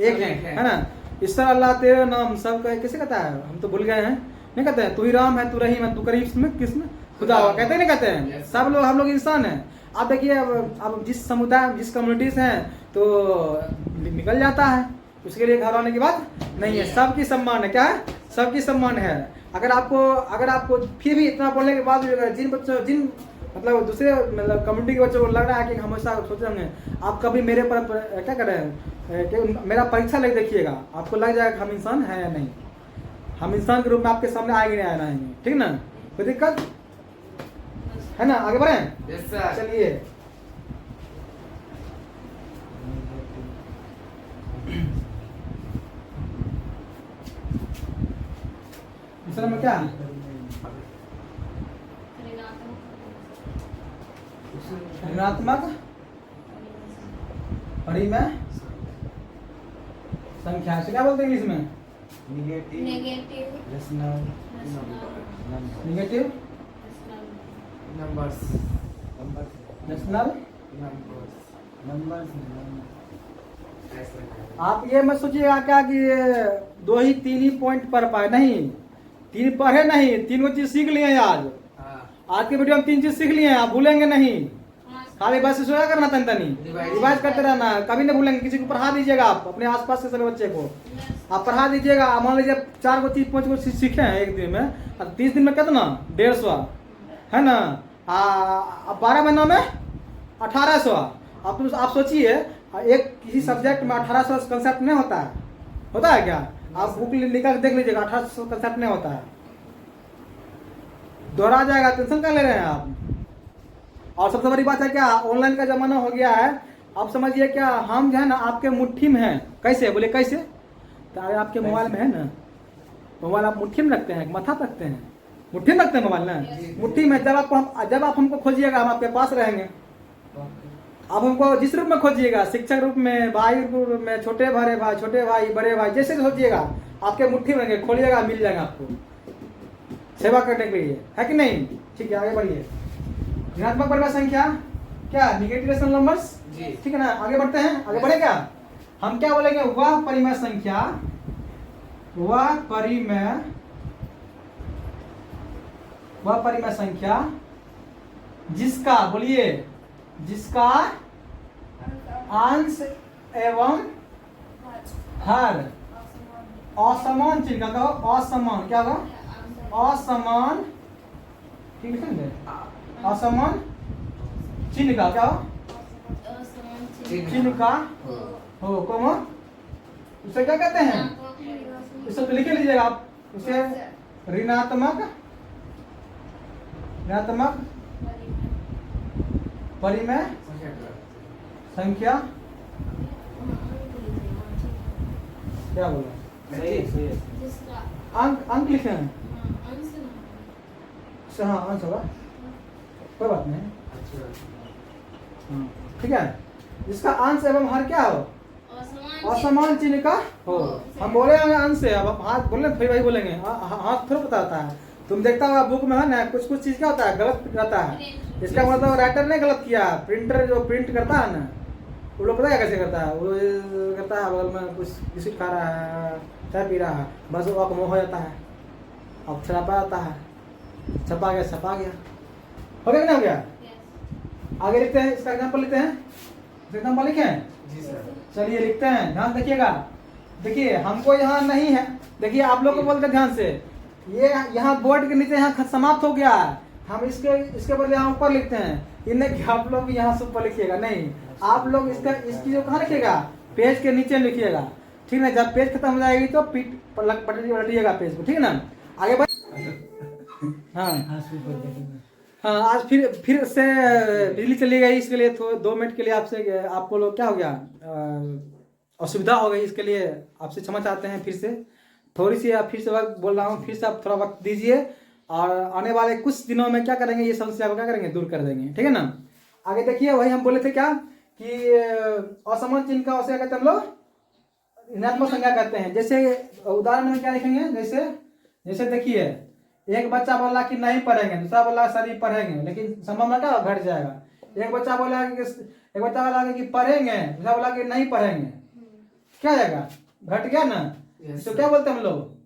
एक है ना ईश्वर अल्लाह तेरे नाम सब कैसे कहता है हम तो भूल गए हैं नहीं कहते हैं तू ही राम है तू रहीम है तू करीम किसमें खुदा हुआ कहते नहीं कहते हैं सब लोग हम लोग इंसान हैं आप देखिए अब जिस समुदाय जिस कम्युनिटी से हैं तो निकल जाता है उसके लिए घबराने की बात नहीं है सबकी सम्मान है क्या है सबकी सम्मान है अगर आपको फिर भी इतना बोलने के बाद भी जिन बच्चों जिन मतलब दूसरे मतलब कम्युनिटी के बच्चों को लग रहा है कि हमेशा सोच रहे हैं आप कभी मेरे पर क्या कर रहे हैं कि मेरा परीक्षा ले देखिएगा आपको लग जाएगा कि हम इंसान हैं या नहीं हम इंसान के रूप में आपके सामने आएंगे नहीं आना है ठीक ना कोई दिक्कत है ना आगे बढ़े यस सर चलिए दूसरा में क्या ऋणात्मक परिमेय संख्या से क्या बोलते हैं इंग्लिश में negative rational negative numbers national numbers आप ये मत सोचिएगा क्या कि दो ही तीन ही पॉइंट पढ़ पाए नहीं तीन पढ़े नहीं तीन को चीज सीख लिए आज आज के वीडियो में तीन चीज सीख लिए आप भूलेंगे नहीं खाली बस सोया करना तनी रिवाइज करते रहना कभी नहीं भूलेंगे किसी को पढ़ा दीजिएगा आप अपने आसपास के सभी बच्चे को आप पढ़ा दीजिएगा मान लीजिए 4 को चीज 5 को चीज सीखे हैं एक दिन में और 30 दिन में कितना 150 है ना 12 महीना में 1800 आप सोचिए एक किसी सब्जेक्ट में 1800 कंसेप्ट नहीं होता है क्या आप बुक निकाल देख लीजिएगा 1800 कंसेप्ट नहीं होता है दोहरा जाएगा टेंशन कर ले रहे हैं आप और सबसे बड़ी बात है क्या ऑनलाइन का जमाना हो गया है आप समझिए क्या हम जो है ना आपके मुट्ठी में हैं कैसे बोले कैसे तो अगर आपके मोबाइल में है ना मोबाइल आप मुट्ठी में रखते हैं माथा रखते हैं मुट्ठी में रखते हैं मोबाइल ना मुट्ठी में जब आप हमको खोजिएगा हम आपके पास रहेंगे आप हमको जिस रूप में खोजिएगा शिक्षक रूप में भाई रूप में छोटे भाई बड़े भाई जैसे सोचिएगा आपके मुट्ठी में रहेंगे खोलिएगा मिल जाएगा आपको सेवा करने के लिए है कि नहीं ठीक है आगे बढ़िए ऋणात्मक परिमेय संख्या क्या निगेटिव रेशनल नंबर्स ठीक है ना आगे बढ़ते हैं आगे बढ़े क्या हम क्या बोलेंगे वह परिमेय संख्या जिसका बोलिए जिसका अंश एवं हर असमान चिन्ह का कहो असमान क्या होगा असमान ठीक लिखेंगे असमान चिन्ह का क्या हो चिन्ह का हो कौन उसे क्या कहते हैं इसे तो लिखे लीजिएगा आप उसे ऋणात्मक परिमेय संख्या क्या बोला सही है अंक लिखे हैं हाँ अंश होगा कोई बात नहीं हाँ, ठीक है जिसका अंश एवं हर क्या हो असमान चिन्ह का हो हम बोले होंगे अंश है अब हाथ बोले फिर वही बोलेंगे हाथ थोड़ा पता होता है तुम देखता होगा बुक में है ना कुछ कुछ चीज क्या होता है गलत रहता है इसका मतलब राइटर ने गलत किया प्रिंटर जो प्रिंट करता है ना वो लोग पता है कैसे करता है वो करता है बगल में कुछ बिस्किट खा रहा है चाय पी रहा है बस वो अकमोह हो जाता है अब छपा जाता है छपा गया हो गया कि नहीं हो गया आगे लिखते हैं इसका एग्जाम्पल लिखते हैं एग्जाम्पल लिखे हैं जी सर चलिए लिखते हैं ध्यान देखिएगा देखिए हमको यहाँ नहीं है देखिए आप लोग को बोलते ध्यान से ये यहाँ बोर्ड के नीचे यहाँ समाप्त हो गया है हम इसके बदले यहाँ ऊपर लिखते हैं इन्हें कि आप लोग यहाँ से ऊपर लिखिएगा नहीं आप लोग इसकी जो कहाँ लिखिएगा पेज के नीचे लिखिएगा ठीक है जब पेज खत्म हो जाएगी तो पलटिएगा पेज को ठीक है ना आगे बढ़ हाँ हाँ आज फिर से बिजली चली गई इसके लिए 2 मिनट के लिए आपसे आपको लोग क्या हो गया असुविधा हो गई इसके लिए आपसे क्षमा चाहते हैं फिर से थोड़ी सी फिर से वक्त बोल रहा हूँ फिर से आप थोड़ा वक्त दीजिए और आने वाले कुछ दिनों में क्या करेंगे ये समस्या को क्या करेंगे दूर कर देंगे ठीक है ना आगे देखिए वही हम बोले थे क्या कि असमान चिन्ह का उसे कहते हैं हम लोग ऋणात्मक संख्या कहते हैं जैसे उदाहरण में क्या लिखेंगे जैसे देखिए एक बच्चा बोला कि नहीं पढ़ेंगे दूसरा बोला सर पढ़ेंगे लेकिन संभावना क्या घट जाएगा एक बच्चा बोला कि पढ़ेंगे दूसरा बोला कि नहीं पढ़ेंगे क्या जाएगा घट गया ना तो क्या बोलते हैं हम लोग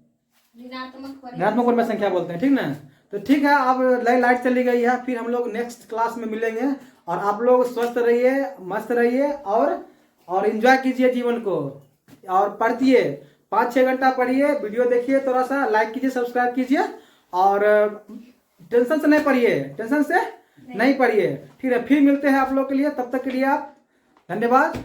ऋणात्मक परिमेय संख्या बोलते हैं ठीक ना तो ठीक है अब लाइट चली गई है फिर हम लोग नेक्स्ट क्लास में मिलेंगे और आप लोग स्वस्थ रहिए मस्त रहिए और एंजॉय कीजिए जीवन को और पढ़िए 5-6 घंटा पढ़िए वीडियो देखिए थोड़ा सा लाइक कीजिए सब्सक्राइब कीजिए और टेंशन से नहीं पढ़िए ठीक है फिर मिलते हैं आप लोग के लिए तब तक के लिए आप धन्यवाद।